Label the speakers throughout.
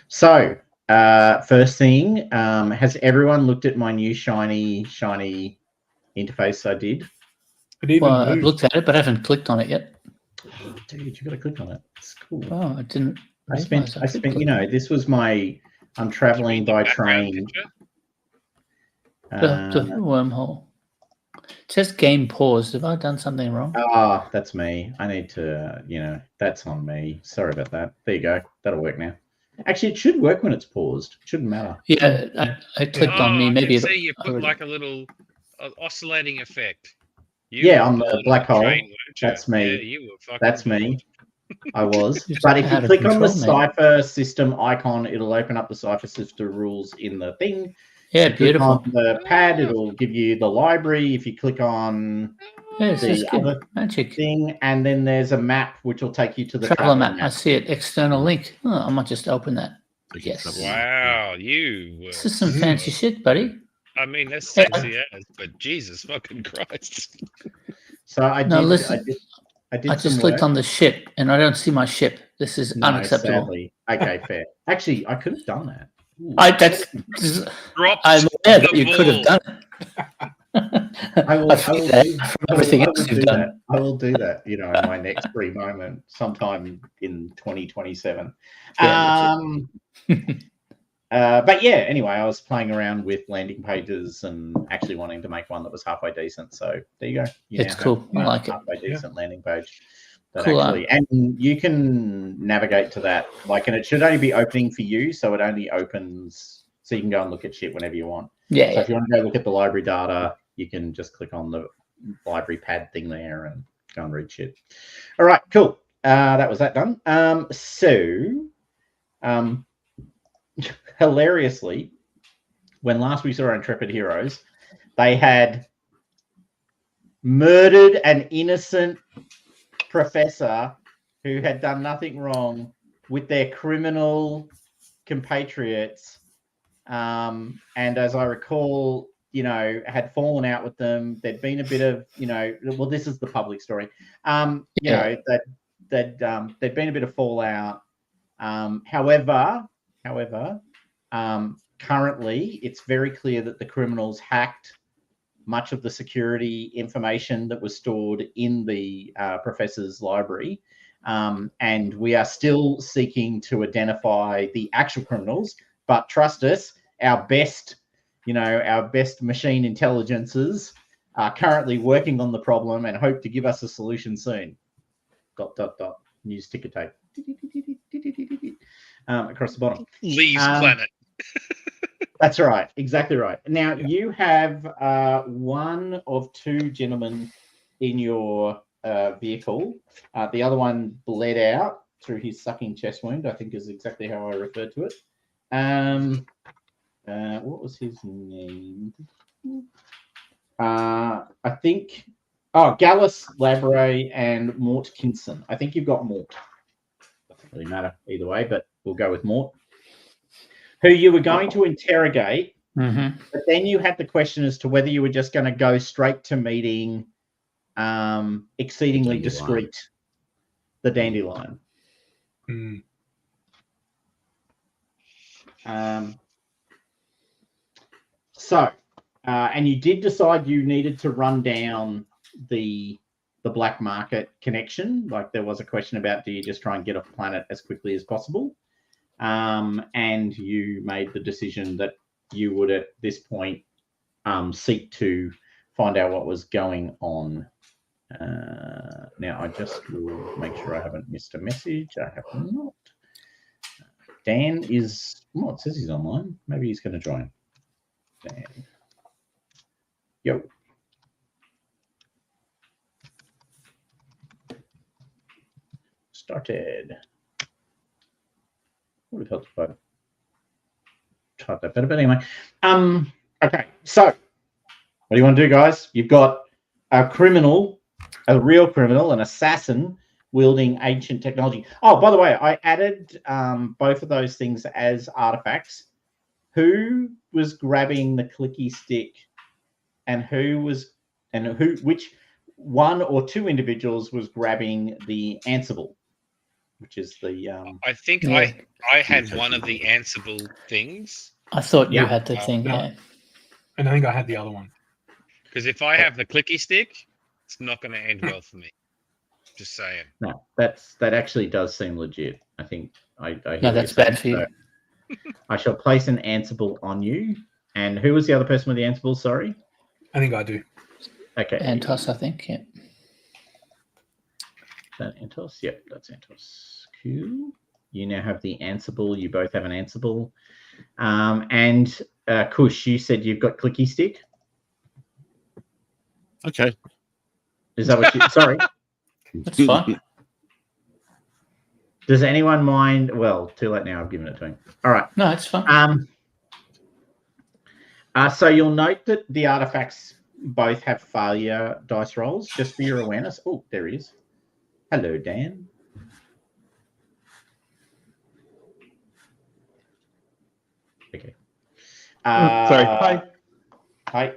Speaker 1: So, first thing, has everyone looked at my new shiny interface I did?
Speaker 2: I've looked at it, but I haven't clicked on it yet.
Speaker 1: Oh, dude, you got to click on it. It's cool.
Speaker 2: Oh, I didn't.
Speaker 1: I spent. This was my. I'm traveling by train.
Speaker 2: The wormhole. It says game paused. Have I done something wrong?
Speaker 1: Ah, that's me. I need to, that's on me. Sorry about that. There you go. That'll work now. Actually, it should work when it's paused. It shouldn't matter.
Speaker 2: Yeah, I clicked on me. Maybe
Speaker 3: see you put like a little oscillating effect.
Speaker 1: On the black hole. That's me.
Speaker 3: Yeah, you were fucking.
Speaker 1: That's me. I was. But if you click on the Cypher system icon, it'll open up the Cypher system rules in the thing.
Speaker 2: Yeah, beautiful.
Speaker 1: Click on the pad, it'll give you the library. If you click on the other
Speaker 2: magic
Speaker 1: thing, and then there's a map which will take you to the
Speaker 2: traveler map. I see it. External link. Oh, I might just open that. Yes.
Speaker 3: Wow,
Speaker 2: This is some fancy shit, buddy.
Speaker 3: I mean, that's sexy as, but Jesus fucking Christ.
Speaker 1: So I
Speaker 2: just clicked on the ship, and I don't see my ship. This is unacceptable.
Speaker 1: Sadly. Okay, fair. Actually, I could have done that.
Speaker 2: I'm aware that you could have done it.
Speaker 1: I will do
Speaker 2: that.
Speaker 1: I will do that, in my next free moment sometime in 2027. But yeah, anyway, I was playing around with landing pages and actually wanting to make one that was halfway decent. So there you go.
Speaker 2: It's cool. I like it.
Speaker 1: Halfway decent landing page. And you can navigate to that, and it should only be opening for you, so it only opens, so you can go and look at shit whenever you want.
Speaker 2: Yeah.
Speaker 1: So if you want to go look at the library data, you can just click on the library pad thing there and go and read shit. All right, cool. That was that done. Hilariously, when last we saw our Intrepid Heroes, they had murdered an innocent professor who had done nothing wrong with their criminal compatriots, and as I recall, had fallen out with them. There'd been a bit of, well, this is the public story. There'd been a bit of fallout. However, currently it's very clear that the criminals hacked much of the security information that was stored in the professor's library. And we are still seeking to identify the actual criminals, but trust us, our best machine intelligences are currently working on the problem and hope to give us a solution soon. ... News ticker tape. Across the bottom.
Speaker 3: Lee's planet.
Speaker 1: That's right. Exactly right. Now, you have one of two gentlemen in your vehicle. The other one bled out through his sucking chest wound, I think is exactly how I referred to it. What was his name? I think... Gallus, Labray, and Mort Kinson. I think you've got Mort. Doesn't really matter either way, but we'll go with Mort. Who you were going to interrogate, but then you had the question as to whether you were just going to go straight to meeting Exceedingly Discrete, the Dandelion. And you did decide you needed to run down the black market connection. Like, there was a question about, do you just try and get off planet as quickly as possible? And you made the decision that you would at this point seek to find out what was going on. Now I just will make sure I haven't missed a message. I have not. Dan is, it says he's online. Maybe he's going to join. Dan. Yo. Started. Would have helped if I typed that better, but anyway. Okay, so what do you want to do, guys? You've got a criminal, a real criminal, an assassin wielding ancient technology. Oh, by the way, I added both of those things as artifacts. Who was grabbing the clicky stick, and which one or two individuals was grabbing the Ansible? which is the
Speaker 3: I think
Speaker 2: Yeah.
Speaker 3: I had one of the Ansible things.
Speaker 2: I thought you
Speaker 1: Yeah.
Speaker 2: had the thing.
Speaker 4: no.
Speaker 2: Yeah.
Speaker 4: And I think I had the other one.
Speaker 3: Because if I have the clicky stick, it's not going to end well for me. Just saying.
Speaker 1: no. That actually does seem legit. I think I hear
Speaker 2: No,
Speaker 1: what you're
Speaker 2: that's
Speaker 1: saying.
Speaker 2: bad for you.
Speaker 1: So I shall place an Ansible on you. And who was the other person with the Ansible? Sorry.
Speaker 4: I think I do.
Speaker 1: Okay.
Speaker 2: Antos, I think. Yeah.
Speaker 1: That Antos? Yep, that's Antos. Cool. You now have the Ansible. You both have an Ansible. And Kush, you said you've got clicky stick.
Speaker 5: Okay.
Speaker 1: Is that what you? Sorry.
Speaker 2: That's fine.
Speaker 1: Does anyone mind? Well, too late now. I've given it to him. All right.
Speaker 2: No, it's fine.
Speaker 1: So you'll note that the artifacts both have failure dice rolls, just for your awareness. Oh, there he is. Hello, Dan. Okay.
Speaker 5: Sorry. Hi.
Speaker 1: Hi.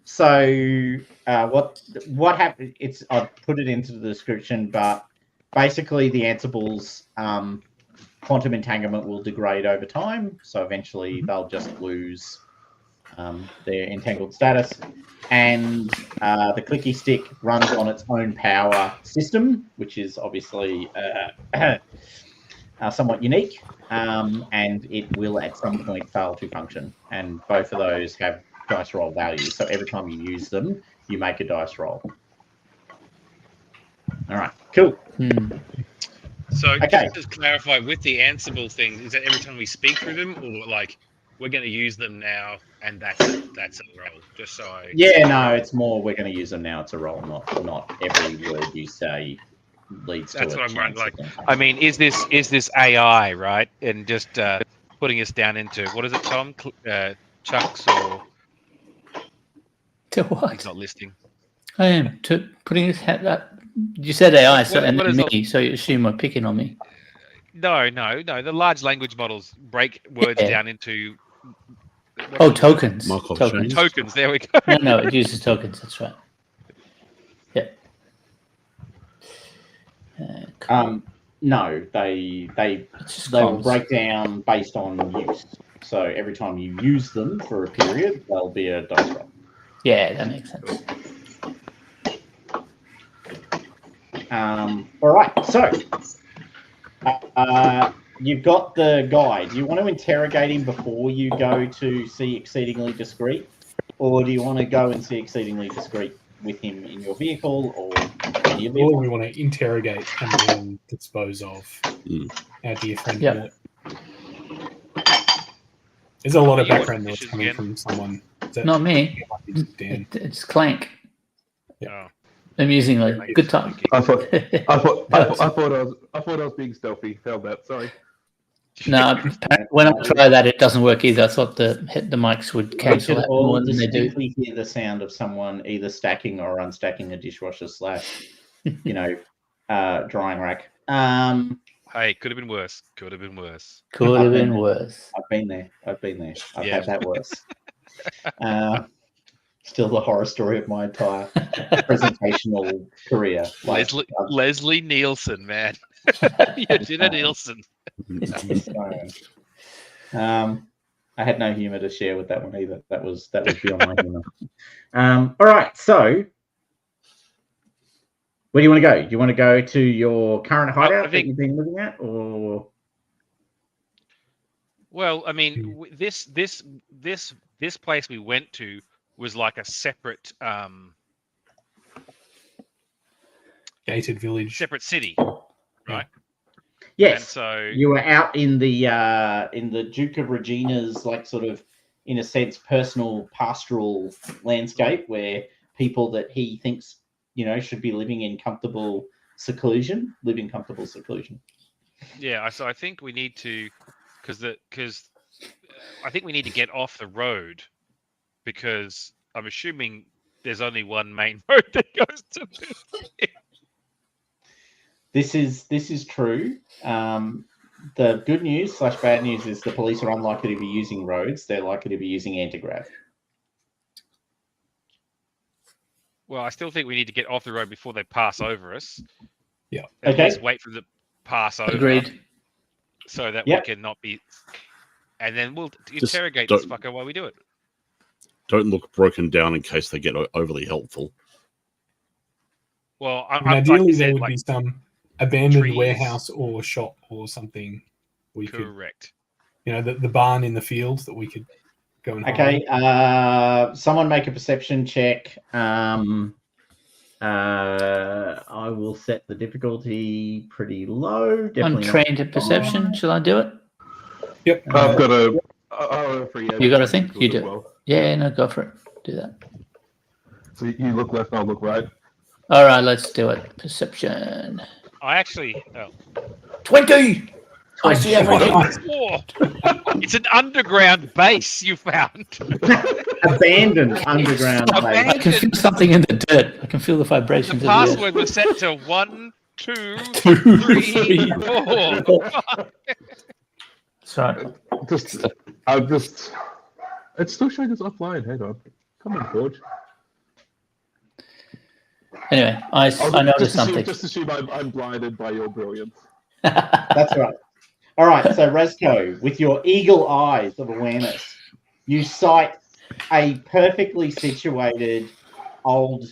Speaker 1: So what happened? I've put it into the description, but basically the Ansible's quantum entanglement will degrade over time. So eventually they'll just lose their entangled status. And the clicky stick runs on its own power system, which is obviously somewhat unique. And it will at some point fail to function. And both of those have dice roll values. So every time you use them, you make a dice roll. All right, cool.
Speaker 3: So
Speaker 1: Okay.
Speaker 3: just to clarify, with the Ansible thing, is that every time we speak through them, or like we're going to use them now and that's a roll? Just so I...
Speaker 1: Yeah, no, it's more we're going to use them now. It's a roll, not every word you say leads to.
Speaker 3: That's what I'm wondering. Like,
Speaker 6: I mean, is this AI, right? And just putting us down into, what is it, Tom? Chucks or...
Speaker 2: To what?
Speaker 6: He's not listening.
Speaker 2: I am putting his hat up. You said AI, so
Speaker 6: What
Speaker 2: and
Speaker 6: is
Speaker 2: me, so you assume we're picking on me.
Speaker 6: No. The large language models break words down into...
Speaker 2: Oh, tokens.
Speaker 5: Markov
Speaker 2: Tokens.
Speaker 5: chains.
Speaker 6: Tokens, there we go.
Speaker 2: No, it uses tokens. That's right. Yeah.
Speaker 1: No, they will break down based on use. So every time you use them for a period, there'll be a dice roll.
Speaker 2: Yeah, that makes sense.
Speaker 1: All right, so you've got the guy. Do you want to interrogate him before you go to see Exceedingly Discreet? Or do you want to go and see Exceedingly Discreet with him in your vehicle or in your vehicle?
Speaker 4: Or we want to interrogate and then dispose of our dear friend.
Speaker 2: Yep.
Speaker 4: There's a lot of
Speaker 6: You want
Speaker 4: background noise
Speaker 6: fishes
Speaker 4: coming
Speaker 6: again?
Speaker 4: from someone.
Speaker 2: Not me.
Speaker 4: Dan.
Speaker 2: It's Clank.
Speaker 6: Oh.
Speaker 2: Amusingly, good time.
Speaker 5: I thought I was being stealthy. Held that. Sorry.
Speaker 2: No, when I try that, it doesn't work either. I thought the mics would
Speaker 1: We
Speaker 2: cancel
Speaker 1: should
Speaker 2: that
Speaker 1: all
Speaker 2: more than they do.
Speaker 1: distinctly hear the sound of someone either stacking or unstacking a dishwasher / drying rack.
Speaker 6: Hey, could have been worse. Could have been worse.
Speaker 2: Could have been worse.
Speaker 1: I've been there. I've
Speaker 6: Yeah.
Speaker 1: had that worse. Still the horror story of my entire presentational career.
Speaker 6: Leslie Nielsen, man. Jenna Nielsen.
Speaker 1: I had no humor to share with that one either. That was beyond my humor. All right, so where do you want to go? Do you want to go to your current hideout that you've been living at, or?
Speaker 6: Well, I mean, this place we went to was like a separate
Speaker 4: Gated village.
Speaker 6: separate city, right?
Speaker 1: Yes.
Speaker 6: And so
Speaker 1: you were out in the Duke of Regina's, like, sort of, in a sense, personal pastoral landscape where people that he thinks, should be living in comfortable seclusion.
Speaker 6: Yeah, so I think we need to, because I think we need to get off the road, because I'm assuming there's only one main road that goes to this.
Speaker 1: This is true. The good news / bad news is the police are unlikely to be using roads. They're likely to be using anti-grav.
Speaker 6: Well, I still think we need to get off the road before they pass over us.
Speaker 4: Yeah.
Speaker 6: At
Speaker 1: Okay.
Speaker 6: least wait for the. pass over.
Speaker 2: Agreed.
Speaker 6: So that
Speaker 1: Yep.
Speaker 6: we can not be, and then we'll
Speaker 7: Just
Speaker 6: interrogate
Speaker 7: don't-
Speaker 6: this fucker while we do it.
Speaker 7: Don't look broken down in case they get overly helpful.
Speaker 6: Well,
Speaker 4: I mean,
Speaker 6: I'm
Speaker 4: ideally,
Speaker 6: like you
Speaker 4: there
Speaker 6: said,
Speaker 4: would
Speaker 6: like,
Speaker 4: be some abandoned
Speaker 6: trees.
Speaker 4: warehouse or shop or something. We could,
Speaker 6: correct.
Speaker 4: the barn in the field that we could go and hide.
Speaker 1: Okay, someone make a perception check. I will set the difficulty pretty low.
Speaker 2: I'm
Speaker 1: Definitely
Speaker 2: trained at perception. Shall I do it?
Speaker 4: Yep.
Speaker 5: I've got a free.
Speaker 2: You got a thing? You
Speaker 5: as
Speaker 2: do.
Speaker 5: well.
Speaker 2: Yeah, no, go for it. Do that.
Speaker 5: So you look left, I'll look right.
Speaker 2: All right, let's do it. Perception.
Speaker 6: I actually,
Speaker 2: 20. I see everything.
Speaker 6: Whoa. It's an underground base you found.
Speaker 1: Abandoned underground base.
Speaker 2: I can feel something in the dirt. I can feel the
Speaker 6: The
Speaker 2: vibrations of the
Speaker 6: password was set to 1, 2, 3, 4.
Speaker 2: Sorry.
Speaker 5: It's still showing us offline. Hang on. Come on, George.
Speaker 2: Anyway, I noticed something.
Speaker 5: Just assume I'm blinded by your brilliance.
Speaker 1: That's right. All right, so Rezko, with your eagle eyes of awareness, you sight a perfectly situated old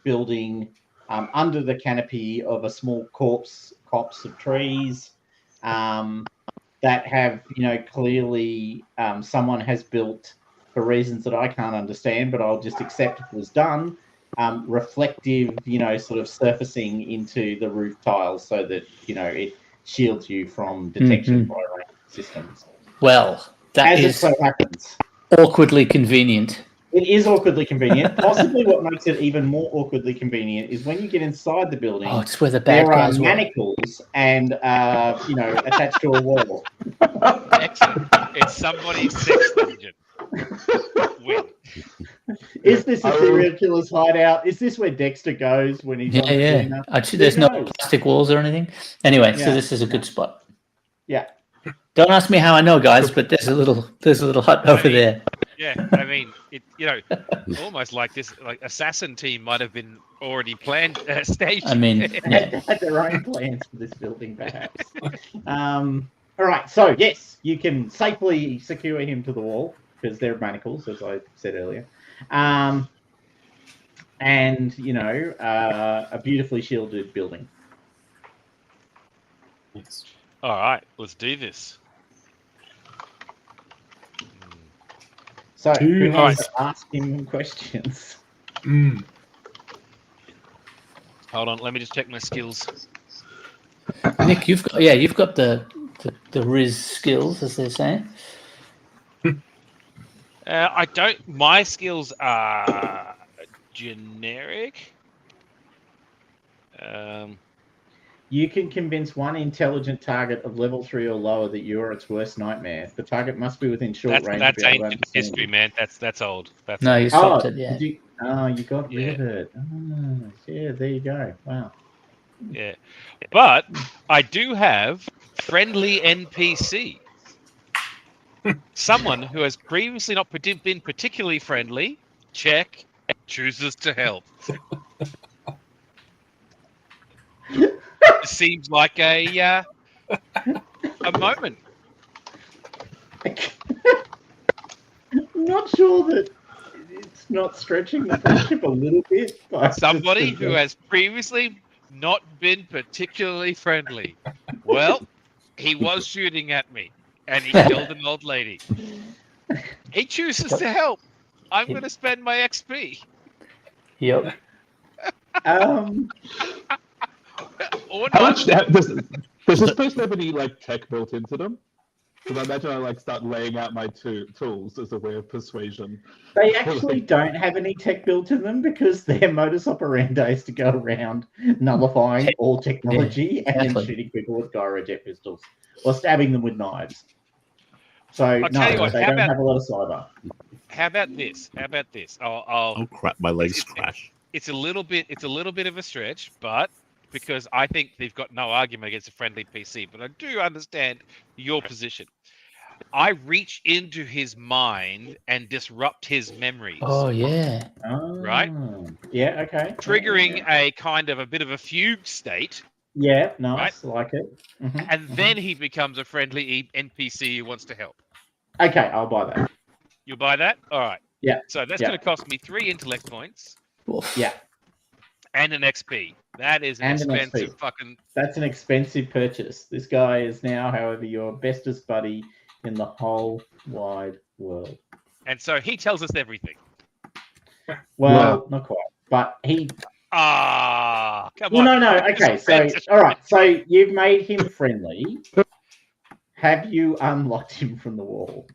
Speaker 1: building under the canopy of a small copse of trees that have, clearly someone has built for reasons that I can't understand, but I'll just accept it was done. Reflective, sort of surfacing into the roof tiles so that, it shields you from detection by range systems.
Speaker 2: Well, that
Speaker 1: As it
Speaker 2: is
Speaker 1: so happens.
Speaker 2: awkwardly convenient.
Speaker 1: It is awkwardly convenient. Possibly what makes it even more awkwardly convenient is when you get inside the building,
Speaker 2: Oh, it's where the bad
Speaker 1: there are
Speaker 2: guys were.
Speaker 1: manacles and, attached to a wall.
Speaker 6: Excellent. It's somebody's sex dungeon. Win.
Speaker 1: Is this a serial killer's hideout? Is this where Dexter goes when he's on the
Speaker 2: Yeah.
Speaker 1: cleanup?
Speaker 2: Actually, there's no
Speaker 1: knows?
Speaker 2: plastic walls or anything. Anyway, so
Speaker 1: Yeah.
Speaker 2: this is a good spot.
Speaker 1: Yeah.
Speaker 2: Don't ask me how I know, guys, but there's a little hut over there.
Speaker 6: Yeah, I mean, almost like this, like assassin team might have been already planned, staged.
Speaker 2: I mean, yeah.
Speaker 1: Had their own plans for this building, perhaps. All right, so yes, you can safely secure him to the wall because they're manacles, as I said earlier. And a beautifully shielded building.
Speaker 4: Yes.
Speaker 6: All right, let's do this.
Speaker 1: So
Speaker 4: Two
Speaker 1: who wants
Speaker 4: nice.
Speaker 1: to ask him questions?
Speaker 6: Hold on, let me just check my skills.
Speaker 2: Nick, you've got the Riz skills, as they're saying.
Speaker 6: I don't. My skills are generic.
Speaker 1: You can convince one intelligent target of level 3 or lower that you are its worst nightmare. The target must be within short range.
Speaker 6: That's
Speaker 1: to be able to
Speaker 6: ancient
Speaker 1: understand
Speaker 6: history,
Speaker 1: you.
Speaker 6: man. That's old. That's
Speaker 2: No,
Speaker 6: old.
Speaker 2: you stopped it. Yeah.
Speaker 1: You got rid of it. Oh, yeah, there you go. Wow.
Speaker 6: Yeah, but I do have friendly NPC. Someone who has previously not been particularly friendly. Check. Chooses to help. Seems like a moment.
Speaker 1: I'm not sure that it's not stretching the friendship a little bit. But
Speaker 6: Somebody who has previously not been particularly friendly. Well, he was shooting at me, and he killed an old lady. He chooses to help. I'm going to spend my XP.
Speaker 2: Yep.
Speaker 6: Or
Speaker 5: How
Speaker 6: not.
Speaker 5: much does this person have any tech built into them? Because I imagine I start laying out my tools as a way of persuasion.
Speaker 1: They actually don't have any tech built in them because their modus operandi is to go around nullifying all technology and then
Speaker 2: exactly.
Speaker 1: shooting people with gyrojet pistols or stabbing them with knives. So
Speaker 6: I'll tell you
Speaker 1: no,
Speaker 6: what,
Speaker 1: they
Speaker 6: how
Speaker 1: don't
Speaker 6: about-
Speaker 1: have a lot of cyber.
Speaker 6: How about this?
Speaker 7: Oh crap! My legs crash.
Speaker 6: It's a little bit of a stretch, but because I think they've got no argument against a friendly PC, but I do understand your position. I reach into his mind and disrupt his memories,
Speaker 2: Oh yeah.
Speaker 1: Oh,
Speaker 6: Right?
Speaker 1: Yeah. Okay.
Speaker 6: triggering a kind of a bit of a fugue state
Speaker 1: Yeah, nice. Like it. Mhm.
Speaker 6: and then he becomes a friendly NPC who wants to help.
Speaker 1: Okay, I'll buy that.
Speaker 6: You buy that? All right.
Speaker 1: Yeah.
Speaker 6: So that's
Speaker 1: Yeah.
Speaker 6: going to cost me 3 intellect points
Speaker 2: Oof.
Speaker 1: Yeah.
Speaker 6: and an XP. That is an
Speaker 1: And an
Speaker 6: expensive
Speaker 1: XP.
Speaker 6: fucking.
Speaker 1: That's an expensive purchase. This guy is now, however, your bestest buddy in the whole wide world.
Speaker 6: And so he tells us everything.
Speaker 1: Well, not quite, but he.
Speaker 6: Come
Speaker 1: Well,
Speaker 6: on.
Speaker 1: no. Okay, so all right. So you've made him friendly. Have you unlocked him from the wall?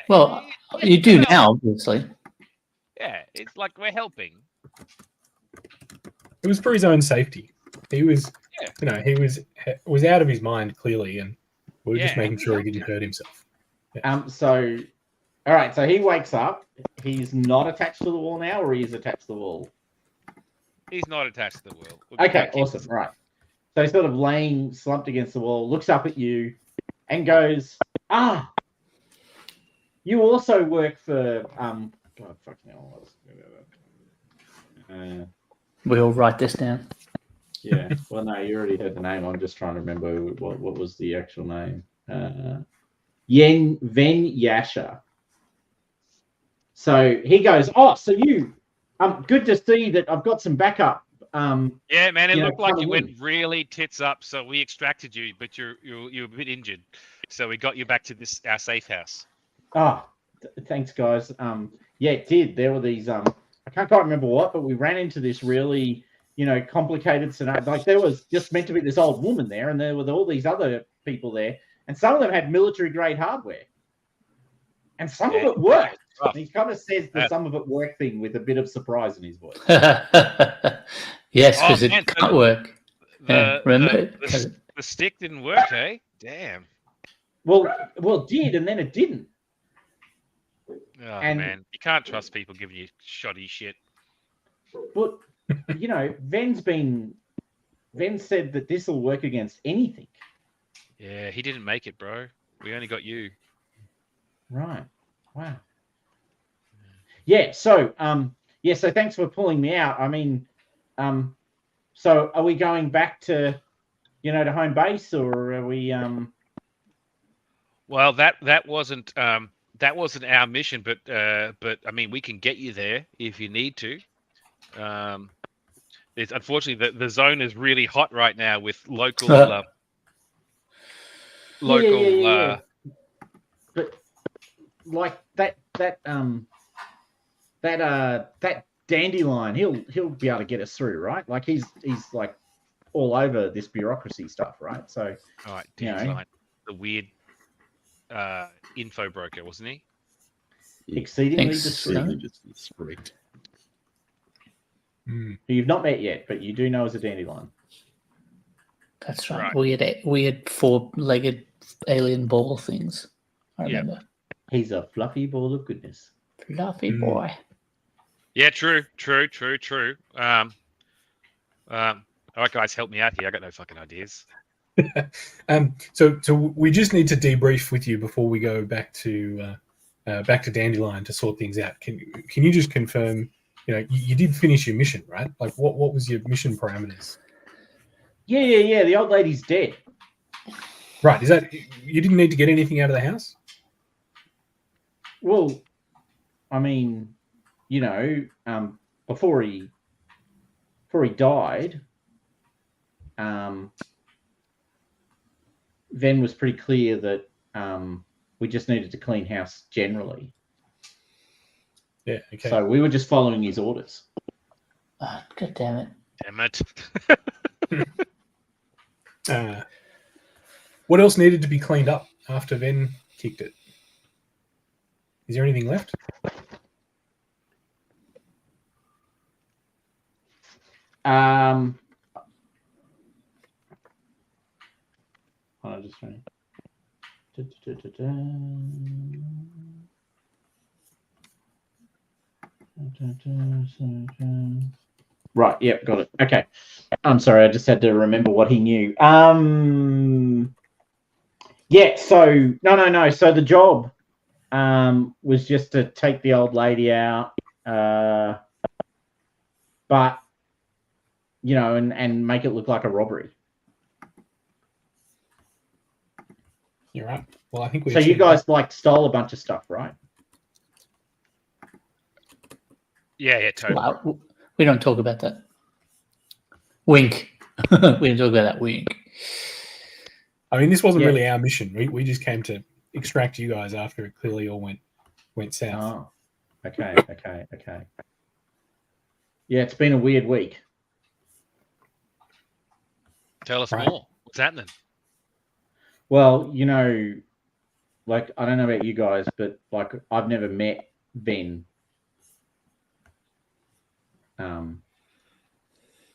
Speaker 2: Well, you do now, obviously.
Speaker 6: Yeah, it's like we're helping.
Speaker 4: It was for his own safety. He was,
Speaker 6: Yeah.
Speaker 4: he was out of his mind clearly, and we were just
Speaker 6: Yeah,
Speaker 4: making
Speaker 6: we
Speaker 4: sure he
Speaker 6: helped
Speaker 4: didn't hurt himself.
Speaker 1: So, all right. So he wakes up. He's not attached to the wall now, or he is attached to the wall.
Speaker 6: He's not attached to the wall.
Speaker 1: Okay, awesome. Right. So he's sort of laying slumped against the wall, looks up at you, and goes, you also work for God fucking hell.
Speaker 2: We all write this down.
Speaker 1: Yeah. Well, no, you already heard the name. I'm just trying to remember what was the actual name. Ven Yasha. So he goes, so you, good to see that I've got some backup.
Speaker 6: Yeah, man, it looked like you
Speaker 1: coming
Speaker 6: went really tits up, so we extracted you, but you're a bit injured, so we got you back to our safe house.
Speaker 1: Thanks, guys. Yeah, it did. There were these I can't quite remember what, but we ran into this really, complicated scenario. Like there was just meant to be this old woman there, and there were all these other people there, and some of them had military grade hardware, and some of it worked. And he kind of says the some of it worked thing with a bit of surprise in his voice.
Speaker 2: Yes, because it can't work. Remember?
Speaker 6: The stick didn't work, eh? Damn.
Speaker 1: Well, it did, and then it didn't.
Speaker 6: Oh, man. You can't trust people giving you shoddy shit.
Speaker 1: But, Ven's said that this will work against anything.
Speaker 6: Yeah, he didn't make it, bro. We only got you.
Speaker 1: Right. Wow. Yeah, so so thanks for pulling me out. I mean, so are we going back to to home base, or are we
Speaker 6: Well, that wasn't our mission, but I mean, we can get you there if you need to. It's unfortunately the zone is really hot right now with local
Speaker 1: Yeah. But like that dandelion, he'll be able to get us through, right? Like he's like all over this bureaucracy stuff, right? So
Speaker 6: all right, dandelion, the weird info broker, wasn't he?
Speaker 1: Exceedingly discreet. Who you've not met yet, but you do know as a dandelion.
Speaker 2: That's right. Weird four-legged alien ball things. I remember.
Speaker 1: He's a fluffy ball of goodness.
Speaker 2: Fluffy boy.
Speaker 6: Yeah, true. All right, guys, help me out here. I got no fucking ideas.
Speaker 4: So we just need to debrief with you before we go back to Dandelion to sort things out. Can you just confirm? You did finish your mission, right? Like, what was your mission parameters?
Speaker 1: Yeah. The old lady's dead.
Speaker 4: Right. Is that you didn't need to get anything out of the house?
Speaker 1: Well, I mean, before he died, Ven was pretty clear that we just needed to clean house generally.
Speaker 4: Yeah. Okay.
Speaker 1: So we were just following his orders.
Speaker 2: Oh, God damn it.
Speaker 6: Damn it.
Speaker 4: What else needed to be cleaned up after Ven kicked it? Is there anything left?
Speaker 1: I'm just trying. Right, yep, got it. Okay. I'm sorry, I just had to remember what he knew. Yeah, so no. So the job was just to take the old lady out. But you know, and make it look like a robbery.
Speaker 4: You're right. Well, I think we.
Speaker 1: So you guys like stole a bunch of stuff, right?
Speaker 3: Yeah, totally.
Speaker 2: Well, we don't talk about that. Wink. We don't talk about that. Wink.
Speaker 4: I mean, this wasn't
Speaker 1: Yeah.
Speaker 4: really our mission. We just came to extract you guys after it clearly all went south.
Speaker 1: Oh, okay. Yeah, it's been a weird week.
Speaker 6: Tell us
Speaker 4: Right.
Speaker 6: more. What's happening?
Speaker 1: Well, you know, like, I don't know about you guys, but like, I've never met Ben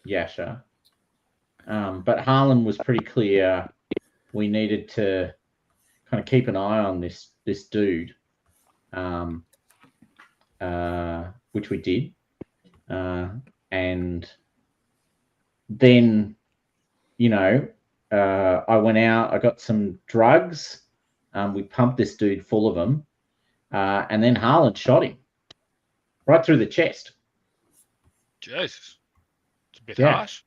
Speaker 1: Yasha. But Harlan was pretty clear we needed to kind of keep an eye on this dude, which we did. And then, you know, I went out, I got some drugs. We pumped this dude full of them. And then Harlan shot him right through the chest.
Speaker 6: Jesus. It's a bit
Speaker 1: Yeah.
Speaker 6: harsh.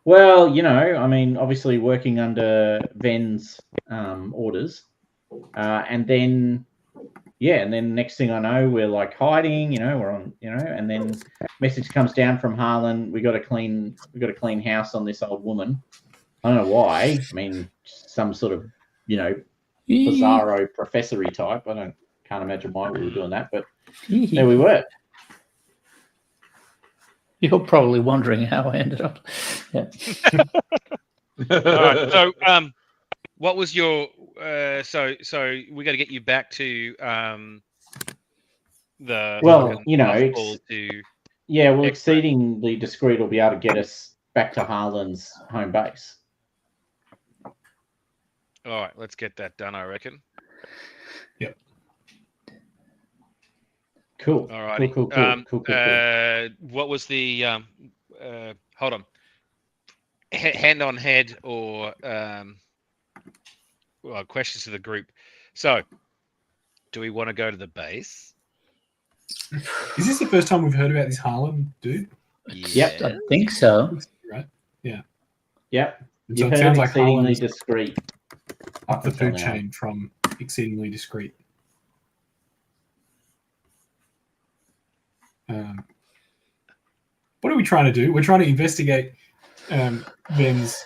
Speaker 1: Well, you know, I mean, obviously working under Ven's orders. And then next thing I know, we're like hiding, you know, we're on, you know, and then message comes down from Harlan. We got a clean house on this old woman. I don't know why. I mean, some sort of, you know, bizarro professory type. Can't imagine why we were doing that, but there we were.
Speaker 2: You're probably wondering how I ended up. Yeah.
Speaker 6: All right. So, what was your? So we got to get you back to the.
Speaker 1: Well, you know,
Speaker 6: to
Speaker 1: exceedingly discreet will be able to get us back to Harlan's home base.
Speaker 6: All right, let's get that done. I reckon.
Speaker 4: Yep.
Speaker 1: Cool.
Speaker 6: All right.
Speaker 1: Cool.
Speaker 6: What was the? Hold on. Hand on head or well, questions to the group. So, do we want to go to the base?
Speaker 4: Is this the first time we've heard about this Harlan dude?
Speaker 1: Yep.
Speaker 2: I think so.
Speaker 4: Right. Yeah.
Speaker 1: Yep.
Speaker 4: So
Speaker 1: You
Speaker 4: it
Speaker 1: heard
Speaker 4: sounds like
Speaker 1: exceedingly
Speaker 4: Harlan's
Speaker 1: discreet.
Speaker 4: up the
Speaker 1: Until
Speaker 4: food
Speaker 1: now.
Speaker 4: chain from exceedingly discreet. What are we trying to do? We're trying to investigate Ben's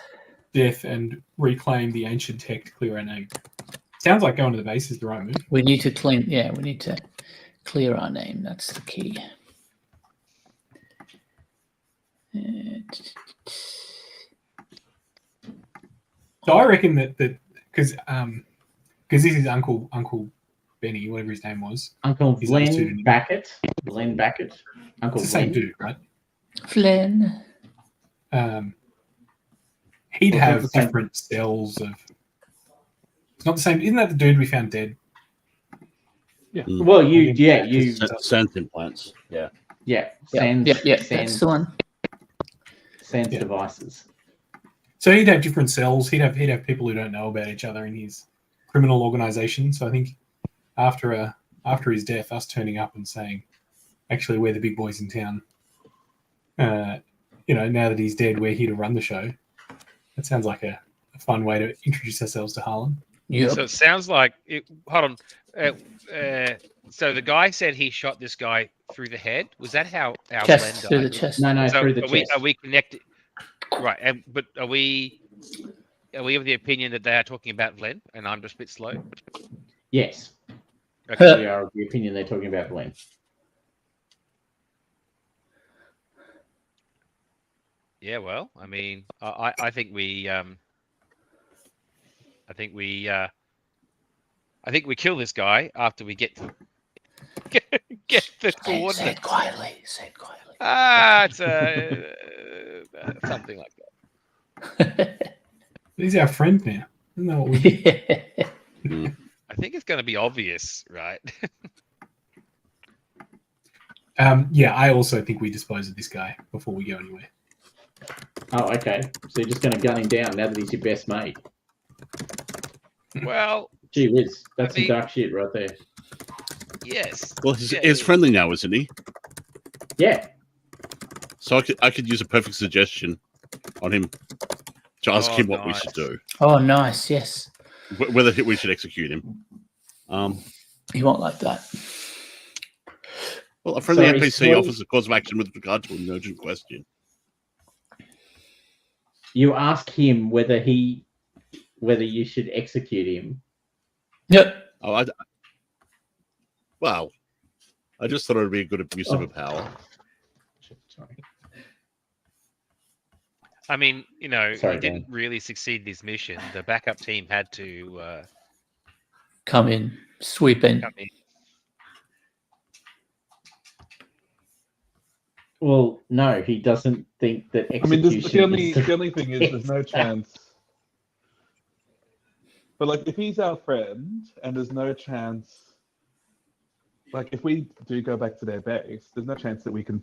Speaker 4: death and reclaim the ancient tech to clear our name. Sounds like going to the base is the right move.
Speaker 2: We need to clean. Yeah, we need to clear our name. That's the key.
Speaker 4: So I reckon that because this is Uncle Benny, whatever his name was.
Speaker 1: Uncle
Speaker 4: He's
Speaker 1: Glenn
Speaker 4: understood.
Speaker 1: Backett. Glenn Backett. Uncle
Speaker 4: It's the same
Speaker 1: Glenn.
Speaker 4: dude, right?
Speaker 2: Flynn.
Speaker 4: He'd
Speaker 1: Well,
Speaker 4: have
Speaker 1: it's the same.
Speaker 4: different cells of. It's not the same. Isn't that the dude we found dead?
Speaker 1: Well, you
Speaker 7: Sans implants. Yeah.
Speaker 1: Sans
Speaker 2: That's the one.
Speaker 1: Sans
Speaker 4: Yeah.
Speaker 1: devices.
Speaker 4: So he'd have different cells. He'd have people who don't know about each other in his criminal organization. So I think after his death, us turning up and saying, "Actually, we're the big boys in town." You know, now that he's dead, we're here to run the show. That sounds like a fun way to introduce ourselves to Harlan.
Speaker 2: Yep.
Speaker 6: So it sounds like it. Hold on. So the guy said he shot this guy through the head. Was that how our Glenn
Speaker 2: Chest
Speaker 6: died?
Speaker 2: through the chest.
Speaker 1: No,
Speaker 6: So
Speaker 1: through the
Speaker 6: are we,
Speaker 1: chest.
Speaker 6: are we connected? Right. But are we of the opinion that they are talking about Glenn and I'm just a bit slow?
Speaker 1: Yes.
Speaker 6: Okay.
Speaker 1: We are of the opinion they're talking about Glenn.
Speaker 6: Yeah. Well, I mean, I think we kill this guy after we get get the
Speaker 2: Say it
Speaker 6: coordinates.
Speaker 2: quietly. Say it quietly.
Speaker 6: It's something like that.
Speaker 4: He's our friend now. Isn't that what we
Speaker 6: I think it's going to be obvious, right?
Speaker 4: Yeah, I also think we dispose of this guy before we go anywhere.
Speaker 1: Oh, okay. So you're just going to gun him down now that he's your best mate.
Speaker 6: Well,
Speaker 1: Gee whiz, that's
Speaker 6: I mean-
Speaker 1: some dark shit right there.
Speaker 6: yes.
Speaker 7: Well, he's
Speaker 6: Yeah,
Speaker 7: friendly now, isn't he?
Speaker 1: Yeah.
Speaker 7: So I could use a perfect suggestion on him to ask
Speaker 6: Oh,
Speaker 7: him what we
Speaker 6: nice.
Speaker 7: should do,
Speaker 2: Oh, nice. Yes.
Speaker 7: whether we should execute him.
Speaker 2: He won't like that.
Speaker 7: Well, a friendly
Speaker 1: Sorry,
Speaker 7: NPC
Speaker 1: Sweet.
Speaker 7: offers a course of action with regard to an urgent question.
Speaker 1: You ask him whether you should execute him.
Speaker 2: Yep.
Speaker 7: Oh, well, I just thought it would be a good abuse of a power.
Speaker 1: Sorry.
Speaker 6: I mean,
Speaker 1: Sorry,
Speaker 6: he didn't really succeed in his mission. The backup team had to
Speaker 2: Come in, sweep in.
Speaker 6: come in.
Speaker 1: Well, no, he doesn't think that
Speaker 5: I mean,
Speaker 1: execution
Speaker 5: the only thing is there's no chance. But like, if he's our friend and there's no chance, like if we do go back to their base, there's no chance that we can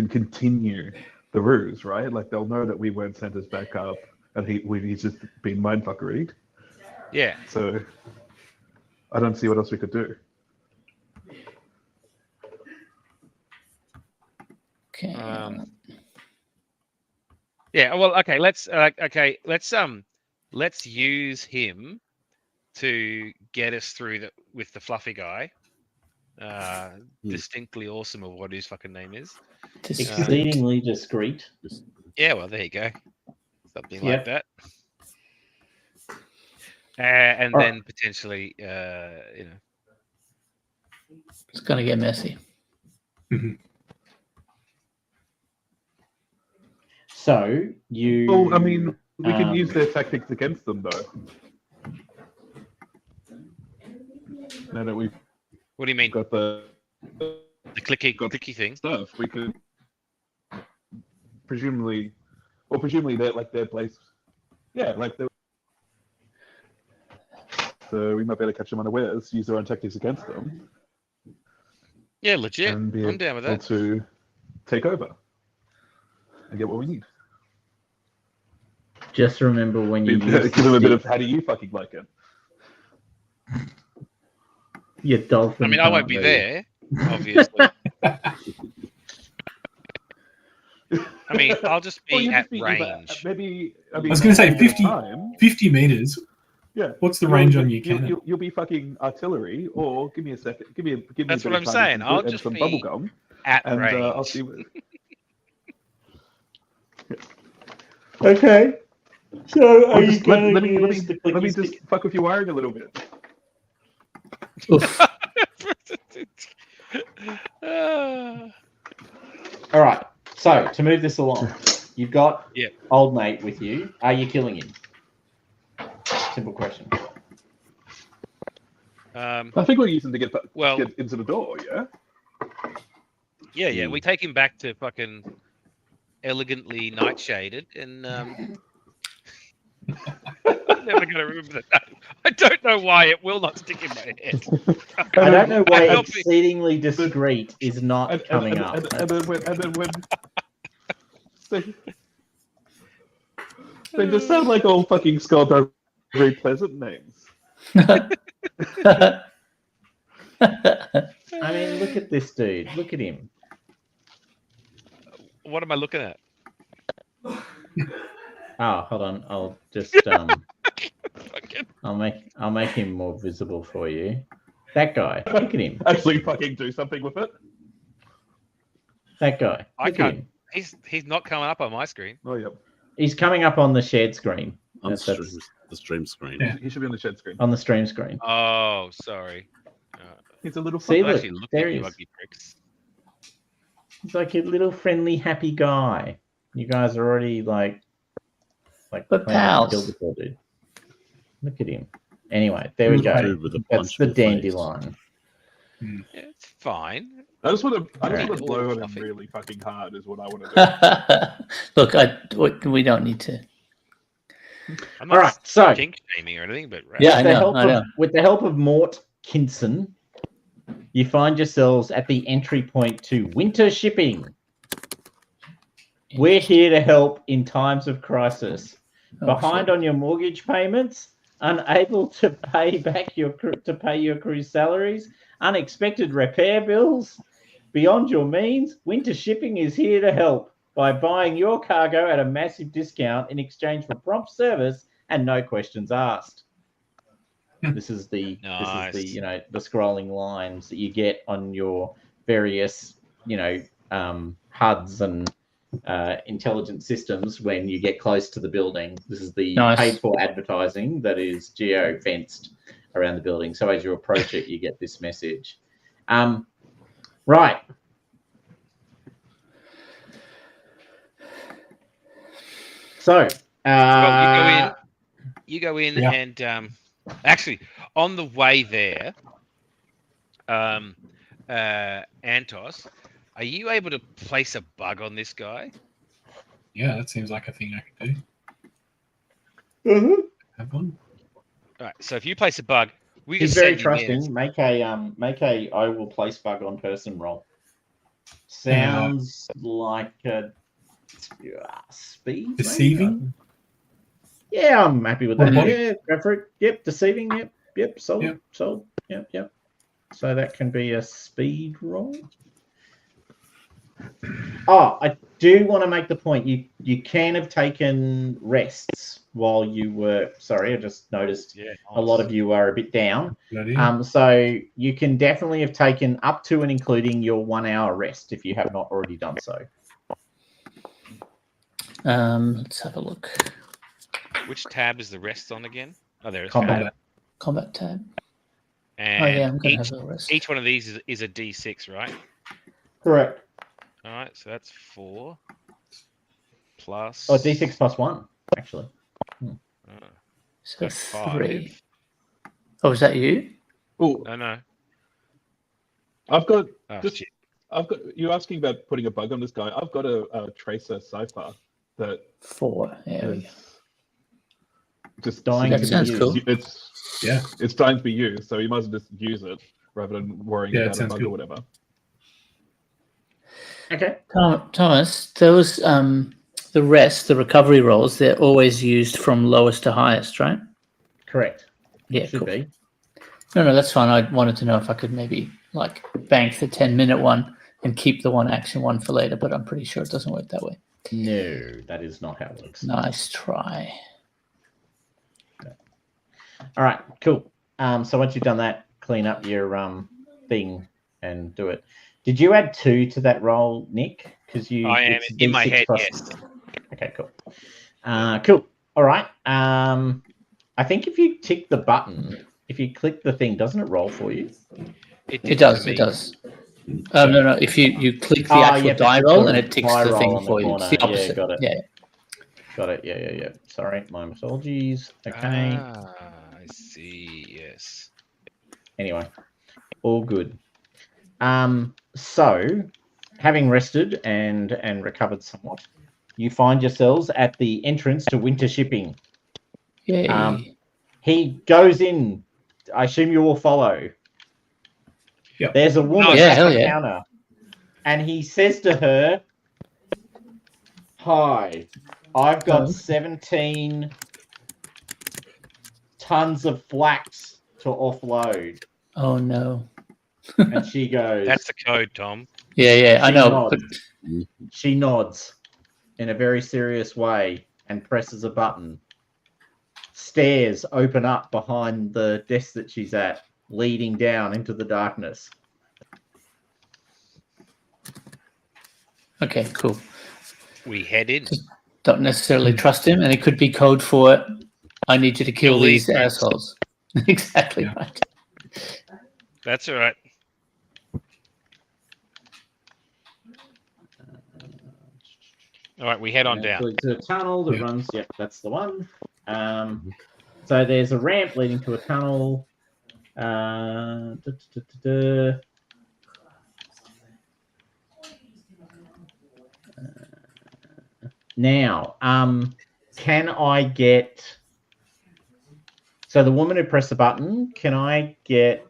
Speaker 5: continue the ruse, right? Like they'll know that we weren't sent as backup and he's just been mindfuckeried.
Speaker 6: Yeah.
Speaker 5: So I don't see what else we could do.
Speaker 2: Okay.
Speaker 6: Yeah. Well, okay. Let's use him to get us through with the fluffy guy. Distinctly awesome, of what his fucking name is.
Speaker 1: exceedingly discreet.
Speaker 6: Yeah. Well, there you go. Something
Speaker 1: Yep.
Speaker 6: like that. And then potentially,
Speaker 2: It's gonna get messy.
Speaker 1: So you.
Speaker 5: Well, I mean, we can
Speaker 1: um,
Speaker 5: use their tactics against them, though. Now that we've
Speaker 6: what do you mean?
Speaker 5: got the
Speaker 6: The clicky thing?
Speaker 5: stuff, we could presumably they're like their place. Yeah, like so we might be able to catch them unawares, use their own tactics against them,
Speaker 6: Yeah, legit.
Speaker 5: and be
Speaker 6: I'm down with
Speaker 5: able
Speaker 6: that.
Speaker 5: to take over and get what we need.
Speaker 1: Just remember when you use
Speaker 5: Give them a bit of how do you fucking like it?
Speaker 1: your dolphin.
Speaker 6: I mean, I won't be there, obviously. I mean, I'll just
Speaker 5: Well,
Speaker 6: be
Speaker 5: you'll
Speaker 6: at
Speaker 5: just be
Speaker 6: range.
Speaker 5: maybe. I
Speaker 4: was gonna say 50
Speaker 5: time,
Speaker 4: 50 meters.
Speaker 5: yeah.
Speaker 4: What's the range on your cannon?
Speaker 5: You'll be fucking artillery, or give me a second. Give me
Speaker 6: That's
Speaker 5: a
Speaker 6: what
Speaker 5: bit
Speaker 6: I'm
Speaker 5: of time
Speaker 6: saying.
Speaker 5: and
Speaker 6: I'll
Speaker 5: and
Speaker 6: just
Speaker 5: some
Speaker 6: be
Speaker 5: bubble gum,
Speaker 6: At
Speaker 5: and
Speaker 6: range.
Speaker 5: I'll see.
Speaker 1: Okay. So are
Speaker 5: Or
Speaker 1: you
Speaker 5: just
Speaker 1: going
Speaker 5: let
Speaker 1: to
Speaker 5: me
Speaker 1: use the
Speaker 5: let me
Speaker 1: clicky
Speaker 5: just
Speaker 1: stick?
Speaker 5: fuck with your wiring a little bit.
Speaker 2: Oof.
Speaker 1: All right. So to move this along, you've got
Speaker 6: Yeah.
Speaker 1: old mate with you. Are you killing him? Simple question.
Speaker 5: I think we're using to get
Speaker 6: Well-
Speaker 5: get into the door. Yeah.
Speaker 6: Yeah. We take him back to fucking elegantly nightshaded, and I'm never going to remember the name. I don't know why it will not stick in my head.
Speaker 1: I don't know why
Speaker 6: Help me.
Speaker 1: exceedingly discreet is not
Speaker 5: And
Speaker 1: coming up.
Speaker 5: then when they just sound like all fucking skullduggery pleasant names.
Speaker 1: I mean, look at this dude. Look at him.
Speaker 6: What am I looking at?
Speaker 1: Oh, hold on. I'll just
Speaker 6: Fucking-
Speaker 1: I'll make him more visible for you. That guy. Look at him.
Speaker 5: Actually, fucking do something with it.
Speaker 1: That guy.
Speaker 6: I
Speaker 1: Look at
Speaker 6: can't.
Speaker 1: him.
Speaker 6: He's not coming up on my screen.
Speaker 5: Oh yeah,
Speaker 1: He's coming up on the shared screen.
Speaker 7: On
Speaker 1: That's
Speaker 7: the stream screen.
Speaker 4: Yeah.
Speaker 5: he should be on the shed screen.
Speaker 1: on the stream screen.
Speaker 6: Oh, sorry.
Speaker 5: He's a little.
Speaker 1: See,
Speaker 6: I'll
Speaker 1: look,
Speaker 6: actually look
Speaker 1: there
Speaker 6: at
Speaker 1: he
Speaker 6: you
Speaker 1: is.
Speaker 6: ugly pricks.
Speaker 1: He's like a little friendly, happy guy. You guys are already like
Speaker 2: We're
Speaker 1: planning to
Speaker 2: pals.
Speaker 1: kill the poor dude. Look at him. Anyway, there we go.
Speaker 7: Dude with a
Speaker 1: That's the
Speaker 7: punchable face.
Speaker 1: dandelion.
Speaker 6: Yeah, it's fine.
Speaker 5: I just want to
Speaker 1: Alright.
Speaker 5: blow on him
Speaker 6: Fluffy.
Speaker 5: really fucking hard. Is what I want to do.
Speaker 2: Look, we don't need to.
Speaker 6: I'm
Speaker 1: All
Speaker 6: not
Speaker 1: right, so
Speaker 6: kink shaming or anything, but
Speaker 2: Yeah, I know.
Speaker 1: with the help of Mort Kinson, you find yourselves at the entry point to winter shipping. We're here to help in times of crisis.
Speaker 2: Oh,
Speaker 1: Behind
Speaker 2: shit.
Speaker 1: on your mortgage payments, unable to pay back your crew's salaries, unexpected repair bills, beyond your means, winter shipping is here to help. by buying your cargo at a massive discount in exchange for prompt service and no questions asked. This is the
Speaker 6: Nice.
Speaker 1: the scrolling lines that you get on your various HUDs and intelligent systems when you get close to the building. This is the
Speaker 2: Nice.
Speaker 1: paid for advertising that is geo fenced around the building. So as you approach it, you get this message. Right. So
Speaker 6: Well, you go in
Speaker 4: Yeah.
Speaker 6: and actually on the way there, Antos, are you able to place a bug on this guy?
Speaker 4: Yeah, that seems like a thing I could do. Have one.
Speaker 6: All right, so if you place a bug, we
Speaker 1: he's
Speaker 6: just
Speaker 1: very
Speaker 6: send him in.
Speaker 1: trusting. Make a I will place bug on person roll. Sounds like a speed. maybe?
Speaker 4: Deceiving?
Speaker 1: Yeah, I'm happy with that.
Speaker 4: Robotic?
Speaker 1: Yeah, go for it. Yep, deceiving. Yep, sold. Yep. So that can be a speed roll. Oh, I do want to make the point. You can have taken rests while you were. Sorry, I just noticed a lot of you are a bit down. So you can definitely have taken up to and including your 1 hour rest if you have not already done so.
Speaker 2: Let's have a look.
Speaker 6: Which tab is the rest on again? Oh, there it is.
Speaker 1: Combat.
Speaker 2: Combat tab.
Speaker 6: And
Speaker 2: Oh yeah, I'm gonna have a rest.
Speaker 6: each one of these is a D6, right?
Speaker 1: Correct.
Speaker 6: All right, so that's 4 plus.
Speaker 1: Oh, D6 plus 1, actually.
Speaker 2: So
Speaker 6: So 5.
Speaker 2: 3. Oh, is that you?
Speaker 5: Oh,
Speaker 6: No.
Speaker 5: I've got.
Speaker 6: Oh,
Speaker 5: Just-
Speaker 6: shit.
Speaker 5: I've got. You're asking about putting a bug on this guy. I've got a tracer cipher that
Speaker 2: 4. There we go.
Speaker 5: is just
Speaker 1: Dying
Speaker 2: That
Speaker 1: to be
Speaker 2: sounds
Speaker 1: used.
Speaker 2: cool.
Speaker 5: It's dying to be used, so you might as well just use it rather than worrying
Speaker 4: Yeah, it
Speaker 5: about a
Speaker 4: sounds
Speaker 5: bug
Speaker 4: good.
Speaker 5: or whatever.
Speaker 1: Okay.
Speaker 2: Thomas, those the recovery rolls, they're always used from lowest to highest, right?
Speaker 1: Correct.
Speaker 2: Yeah,
Speaker 1: Should
Speaker 2: cool.
Speaker 1: be.
Speaker 2: No, that's fine. I wanted to know if I could maybe like bank the 10-minute one and keep the 1 action one for later, but I'm pretty sure it doesn't work that way.
Speaker 1: No, that is not how it works.
Speaker 2: Nice try.
Speaker 1: All right, cool. So once you've done that, clean up your thing and do it. Did you add 2 to that roll, Nick? Because
Speaker 6: I am
Speaker 1: it's
Speaker 6: in my
Speaker 1: D6
Speaker 6: head,
Speaker 1: plus-
Speaker 6: yes.
Speaker 1: Okay, cool. Cool. All right. I think if you tick the button, if you click the thing, doesn't it roll for you?
Speaker 2: It does. It does. No. If you click the actual
Speaker 1: you have to
Speaker 2: die
Speaker 1: click
Speaker 2: roll
Speaker 1: the
Speaker 2: and it ticks
Speaker 1: die
Speaker 2: the
Speaker 1: roll
Speaker 2: thing
Speaker 1: on the
Speaker 2: for you.
Speaker 1: corner.
Speaker 2: It's the
Speaker 1: Yeah,
Speaker 2: opposite.
Speaker 1: got it.
Speaker 2: Yeah.
Speaker 1: Got it. Yeah. Sorry, my apologies. Okay.
Speaker 6: I see. Yes.
Speaker 1: Anyway, all good. So, having rested and recovered somewhat, you find yourselves at the entrance to winter shipping.
Speaker 2: Yay.
Speaker 1: He goes in. I assume you all follow.
Speaker 4: Yep.
Speaker 1: There's a woman
Speaker 2: Yeah,
Speaker 1: at
Speaker 2: hell
Speaker 1: the
Speaker 2: yeah.
Speaker 1: counter, and he says to her, "Hi, I've got 17 tons of flax to offload."
Speaker 2: Oh no.
Speaker 1: And she goes,
Speaker 6: That's the code, Tom.
Speaker 2: Yeah. I
Speaker 1: She
Speaker 2: know.
Speaker 1: nods.
Speaker 2: But
Speaker 1: She nods in a very serious way and presses a button. Stairs open up behind the desk that she's at, leading down into the darkness.
Speaker 2: okay, cool.
Speaker 6: We head in.
Speaker 2: Don't necessarily trust him, and it could be code for I need you to kill
Speaker 6: Kill
Speaker 2: these
Speaker 6: these
Speaker 2: assholes. Exactly
Speaker 4: Yeah.
Speaker 2: right.
Speaker 6: That's all right. All right, we head on down.
Speaker 1: To a tunnel that
Speaker 4: Yeah.
Speaker 1: runs. Yep, that's the one. So there's a ramp leading to a tunnel. Now, can I get? So the woman who pressed the button, can I get?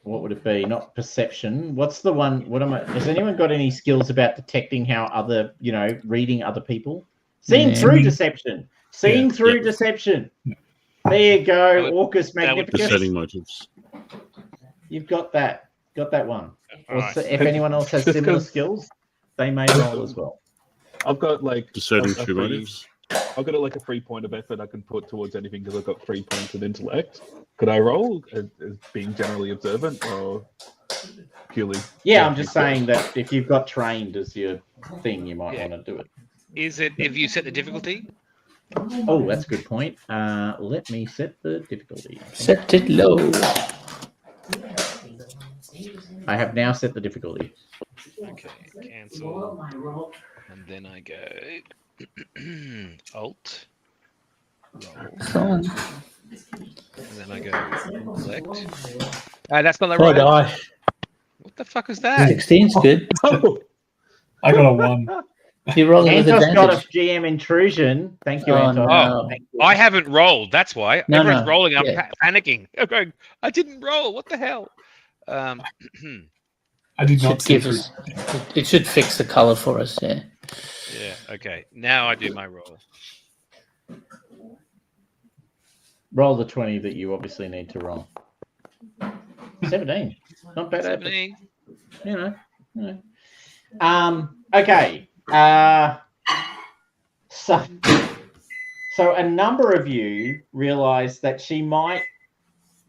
Speaker 1: What would it be? Not perception. What's the one? What am I? Has anyone got any skills about detecting how other, reading other people? Seeing
Speaker 2: Yeah.
Speaker 1: through deception. Seeing
Speaker 4: Yeah.
Speaker 1: through
Speaker 7: Yeah.
Speaker 1: deception. There you go,
Speaker 6: That would-
Speaker 1: Orcus
Speaker 6: that would
Speaker 1: Magnificus.
Speaker 7: Discerning motives.
Speaker 1: You've got that. Got that one. or
Speaker 6: Alright.
Speaker 1: if anyone else has
Speaker 5: Just
Speaker 1: similar
Speaker 5: 'cause-
Speaker 1: skills, they may roll as well.
Speaker 5: I've got like
Speaker 7: Discerning
Speaker 5: a
Speaker 7: true
Speaker 5: free-
Speaker 7: motives.
Speaker 5: I've got like a 3 point of effort I can put towards anything because I've got 3 points of intellect. Could I roll as being generally observant or purely?
Speaker 1: Yeah, I'm just saying that if you've got trained as your thing, you might
Speaker 6: Yeah.
Speaker 1: want to do it.
Speaker 6: Is it if you set the difficulty?
Speaker 1: Oh, that's a good point. Let me set the difficulty.
Speaker 2: Set it low.
Speaker 1: I have now set the difficulty.
Speaker 6: Okay, cancel. And then I go Alt, roll,
Speaker 2: Fun.
Speaker 6: and then I go select. That's not the
Speaker 2: Oh,
Speaker 6: right.
Speaker 2: die.
Speaker 6: What the fuck is that?
Speaker 2: 16's good.
Speaker 5: Oh,
Speaker 4: I got a 1.
Speaker 2: You roll it with
Speaker 1: Antos got a
Speaker 2: advantage.
Speaker 1: GM intrusion. Thank you,
Speaker 2: Oh,
Speaker 1: Antos.
Speaker 2: no.
Speaker 1: Thank you.
Speaker 6: I haven't rolled. That's why.
Speaker 2: No,
Speaker 6: Everyone's
Speaker 2: no,
Speaker 6: rolling. I'm
Speaker 2: yeah.
Speaker 6: panicking. I'm going, I didn't roll. What the hell?
Speaker 4: I did
Speaker 2: Should
Speaker 4: not see
Speaker 2: give
Speaker 4: through.
Speaker 2: us. It should fix the color for us. Yeah.
Speaker 6: Yeah. Okay. Now I do my roll.
Speaker 1: Roll the 20 that you obviously need to roll. 17. Not bad.
Speaker 6: 17.
Speaker 1: You know. Okay. So a number of you realize that she might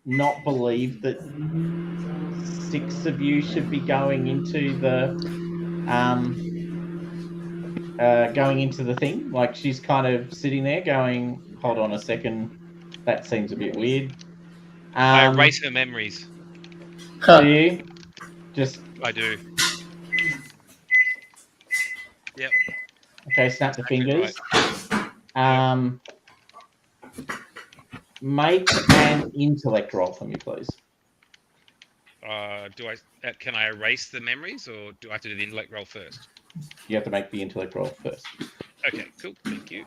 Speaker 1: not believe that 6 of you should be going into the thing. Like she's kind of sitting there going, hold on a second, that seems a bit weird.
Speaker 6: I erase her memories.
Speaker 1: Do you? Just
Speaker 6: I do. Yep.
Speaker 1: okay, snap the
Speaker 6: Exactly
Speaker 1: fingers. Make an intellect roll for me, please.
Speaker 6: Can I erase the memories, or do I have to do the intellect roll first?
Speaker 1: You have to make the intellect roll first.
Speaker 6: Okay. Cool. Thank you.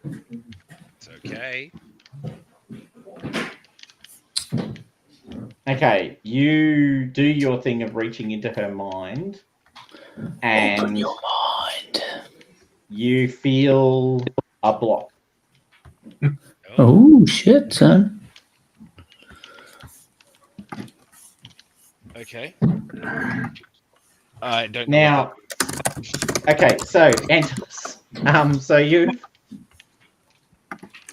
Speaker 6: It's okay.
Speaker 1: Okay, you do your thing of reaching into her mind, and
Speaker 2: Open your mind.
Speaker 1: you feel a block.
Speaker 2: Oh shit, son.
Speaker 6: Okay. I don't know.
Speaker 1: Now, okay, so Antos, so you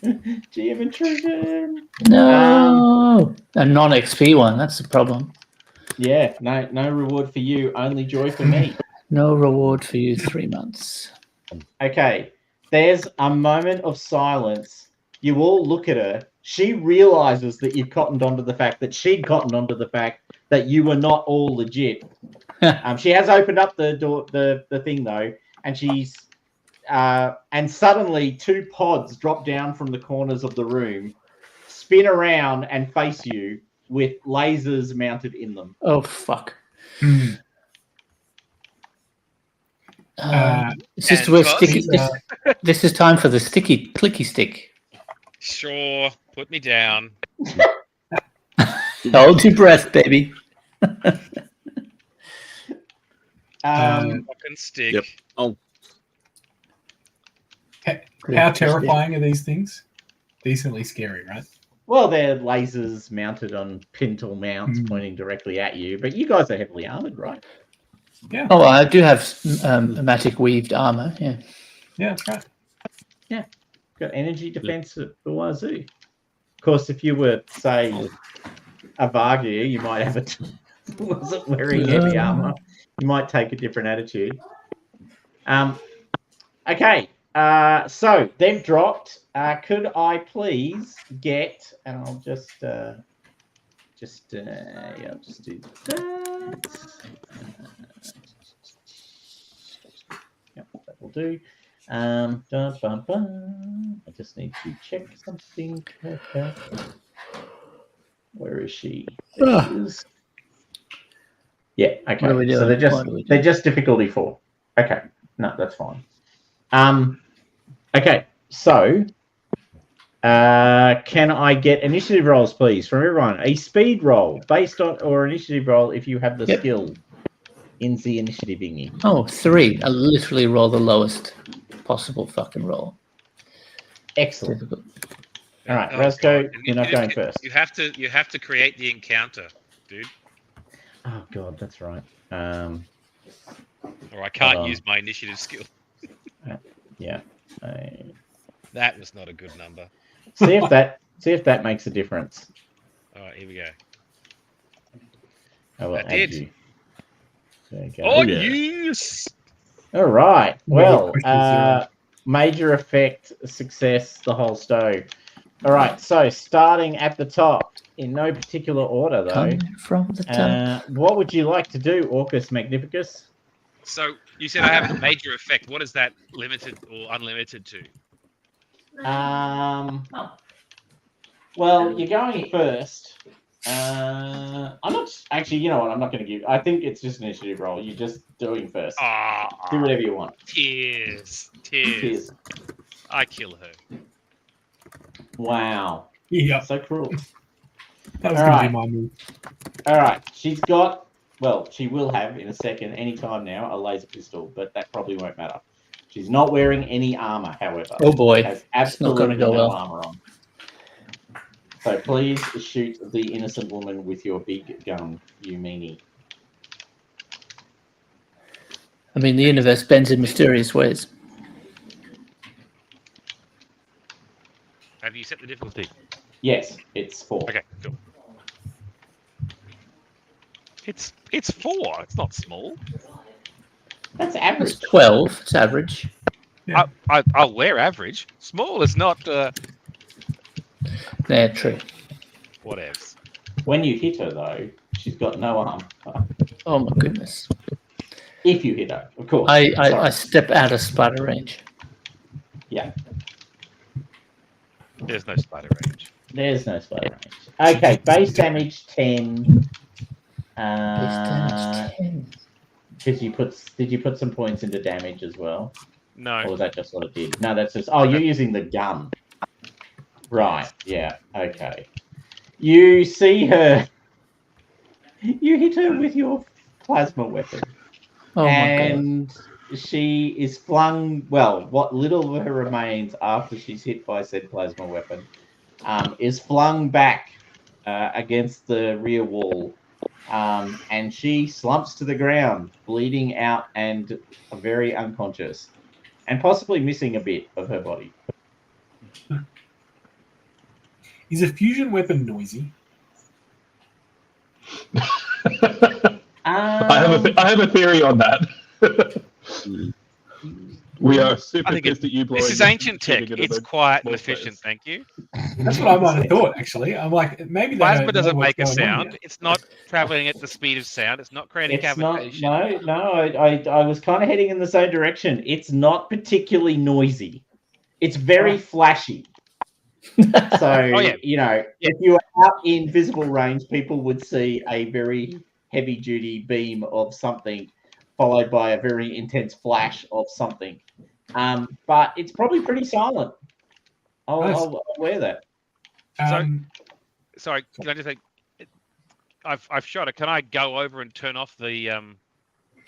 Speaker 1: GM intrusion.
Speaker 2: No, a non-XP one. That's the problem.
Speaker 1: Yeah, no reward for you, only joy for me.
Speaker 2: No reward for you. 3 months.
Speaker 1: Okay, there's a moment of silence. You all look at her. She realizes that you've cottoned onto the fact that she'd cottoned onto the fact that you were not all legit. She has opened up the door, the thing though, and she's and suddenly 2 pods drop down from the corners of the room, spin around and face you with lasers mounted in them.
Speaker 2: Oh fuck.
Speaker 4: Hmm.
Speaker 2: This is
Speaker 6: and
Speaker 2: where
Speaker 6: toss?
Speaker 2: sticky. This is time for the sticky clicky stick.
Speaker 6: Sure. Put me down.
Speaker 2: Hold your breath, baby.
Speaker 6: Fucking stick.
Speaker 7: Yep. Oh,
Speaker 4: How terrifying are these things? Decently scary, right?
Speaker 1: Well, they're lasers mounted on pintle mounts
Speaker 4: Mm.
Speaker 1: pointing directly at you, but you guys are heavily armored, right?
Speaker 2: Oh, I do have matic weaved armor. Yeah.
Speaker 4: Yeah, that's right.
Speaker 1: Got energy defense at the wazoo. Of course, if you were, say, a Vargir, you might have wasn't wearing heavy armor. You might take a different attitude. Okay, so they've dropped. Could I please get, and I'll just do that. Yep, that will do. I just need to check something. Where is she? There she is. Yeah, okay.
Speaker 2: What are we
Speaker 1: So
Speaker 2: doing?
Speaker 1: they're
Speaker 2: What are we
Speaker 1: they're
Speaker 2: doing?
Speaker 1: just difficulty 4. Okay, no, that's fine. Okay, so can I get initiative rolls, please, from everyone? A speed roll based on, or initiative roll if you have the
Speaker 2: Yep.
Speaker 1: skill in the initiative thingy.
Speaker 2: Oh, 3. I literally roll the lowest possible fucking roll.
Speaker 1: Excellent.
Speaker 2: Difficult.
Speaker 1: All right,
Speaker 3: Oh,
Speaker 1: Razko,
Speaker 3: God. And
Speaker 1: you're not going first.
Speaker 3: You have to create the encounter, dude.
Speaker 1: Oh God, that's right.
Speaker 3: Or I can't
Speaker 1: on.
Speaker 3: use my initiative skill.
Speaker 1: Yeah.
Speaker 3: That was not a good number.
Speaker 1: See if that makes a difference.
Speaker 3: All right, here we go.
Speaker 1: I will
Speaker 3: That
Speaker 1: add
Speaker 3: did.
Speaker 1: you. There you go.
Speaker 3: Oh,
Speaker 7: yeah.
Speaker 3: yes!
Speaker 1: All right. Well,
Speaker 4: Zero.
Speaker 1: major effect, success, the whole stove. All right. So starting at the top, in no particular order though.
Speaker 2: Coming from the top.
Speaker 1: What would you like to do, Orcus Magnificus?
Speaker 3: So you said I have a major effect. What is that limited or unlimited to?
Speaker 1: Well, you're going first. I'm not actually. You know what? I'm not going to give. I think it's just an initiative roll. You're just doing first. Do whatever you want.
Speaker 3: Tears.
Speaker 1: Cheers.
Speaker 3: I kill her.
Speaker 1: Wow.
Speaker 4: Yeah,
Speaker 1: So cruel.
Speaker 4: that was
Speaker 1: All
Speaker 4: going
Speaker 1: right.
Speaker 4: to be my move.
Speaker 1: All right. She's got. Well, she will have in a second, any time now, a laser pistol, but that probably won't matter. She's not wearing any armor, however.
Speaker 2: Oh boy,
Speaker 1: Has
Speaker 2: it's not going
Speaker 1: absolutely
Speaker 2: to go
Speaker 1: no
Speaker 2: well.
Speaker 1: armor on. So please shoot the innocent woman with your big gun, you meanie.
Speaker 2: I mean, the universe bends in mysterious ways.
Speaker 3: Have you set the difficulty?
Speaker 1: Yes, it's 4.
Speaker 3: Okay, cool. It's 4. It's not small.
Speaker 1: That's
Speaker 2: It's
Speaker 1: average.
Speaker 2: 12. It's average.
Speaker 4: Yeah.
Speaker 3: I'll wear average. Small is not.
Speaker 2: Yeah, true.
Speaker 3: Whatevs.
Speaker 1: When you hit her, though, she's got no armor.
Speaker 2: Oh my goodness.
Speaker 1: If you hit her, of course.
Speaker 2: I
Speaker 1: Sorry.
Speaker 2: step out of spider range.
Speaker 1: Yeah,
Speaker 3: There's no spider range.
Speaker 1: there's no spider range. Okay, base damage 10.
Speaker 2: Base damage 10.
Speaker 1: Did you put some points into damage as well? Or
Speaker 3: No.
Speaker 1: was that just what it did? No, that's just. Oh, you're using the gun. Right. Yeah. Okay. You see her. You hit her with your plasma weapon.
Speaker 2: Oh my god.
Speaker 1: And she is flung. Well, what little of her remains after she's hit by said plasma weapon is flung back against the rear wall. And she slumps to the ground, bleeding out and very unconscious, and possibly missing a bit of her body.
Speaker 4: Is a fusion weapon noisy?
Speaker 5: I have a theory on that. We are super
Speaker 3: I think
Speaker 5: pissed at you blowing.
Speaker 3: This is ancient tech.
Speaker 5: shooting it at
Speaker 3: It's
Speaker 5: the
Speaker 3: quiet and
Speaker 5: ball
Speaker 3: efficient.
Speaker 5: players.
Speaker 3: Thank you.
Speaker 4: That's what I might have thought, actually. I'm like, maybe they
Speaker 3: Plasma
Speaker 4: don't know
Speaker 3: doesn't
Speaker 4: what's
Speaker 3: make a
Speaker 4: going on
Speaker 3: sound.
Speaker 4: yet.
Speaker 3: It's not traveling at the speed of sound. It's not creating
Speaker 1: It's not.
Speaker 3: cavitation.
Speaker 1: No. I was kind of heading in the same direction. It's not particularly noisy. It's very flashy. So
Speaker 3: yeah.
Speaker 1: if you were out in visible range, people would see a very heavy-duty beam of something, followed by a very intense flash of something. But it's probably pretty silent. I'll wear that.
Speaker 3: Sorry, can I just say, I've shot it. Can I go over and turn off the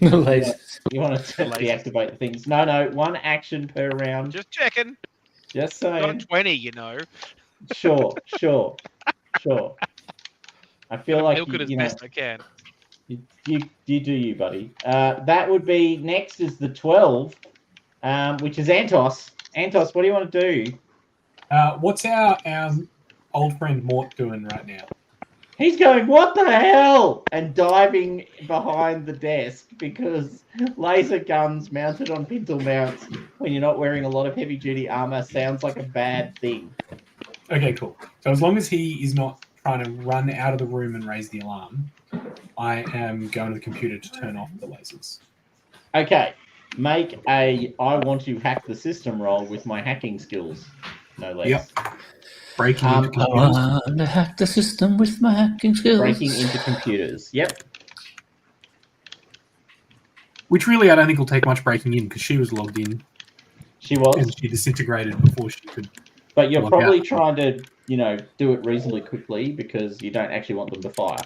Speaker 2: Lasers.
Speaker 1: You want to deactivate things? No. One action per round.
Speaker 3: Just checking.
Speaker 1: Just
Speaker 3: Not a
Speaker 1: saying.
Speaker 3: 20, you know.
Speaker 1: Sure. I feel like
Speaker 3: Milk it as
Speaker 1: you know.
Speaker 3: best I can.
Speaker 1: You do you, buddy. That would be next is the 12, which is Antos. Antos, what do you want to do?
Speaker 4: What's our old friend Mort doing right now?
Speaker 1: He's going, what the hell? And diving behind the desk because laser guns mounted on pintle mounts when you're not wearing a lot of heavy duty armor sounds like a bad thing.
Speaker 4: Okay, cool. So as long as he is not trying to run out of the room and raise the alarm, I am going to the computer to turn off the lasers.
Speaker 1: Okay, make a I want to hack the system roll with my hacking skills. No less.
Speaker 4: Yep. Breaking into
Speaker 2: I
Speaker 4: computers.
Speaker 2: want to hack the system with my hacking skills.
Speaker 1: Breaking into computers. Yep.
Speaker 4: Which really I don't think will take much breaking in because she was logged in
Speaker 1: She was.
Speaker 4: and she disintegrated before she could.
Speaker 1: But you're
Speaker 4: log
Speaker 1: probably
Speaker 4: out.
Speaker 1: trying to, do it reasonably quickly because you don't actually want them to fire.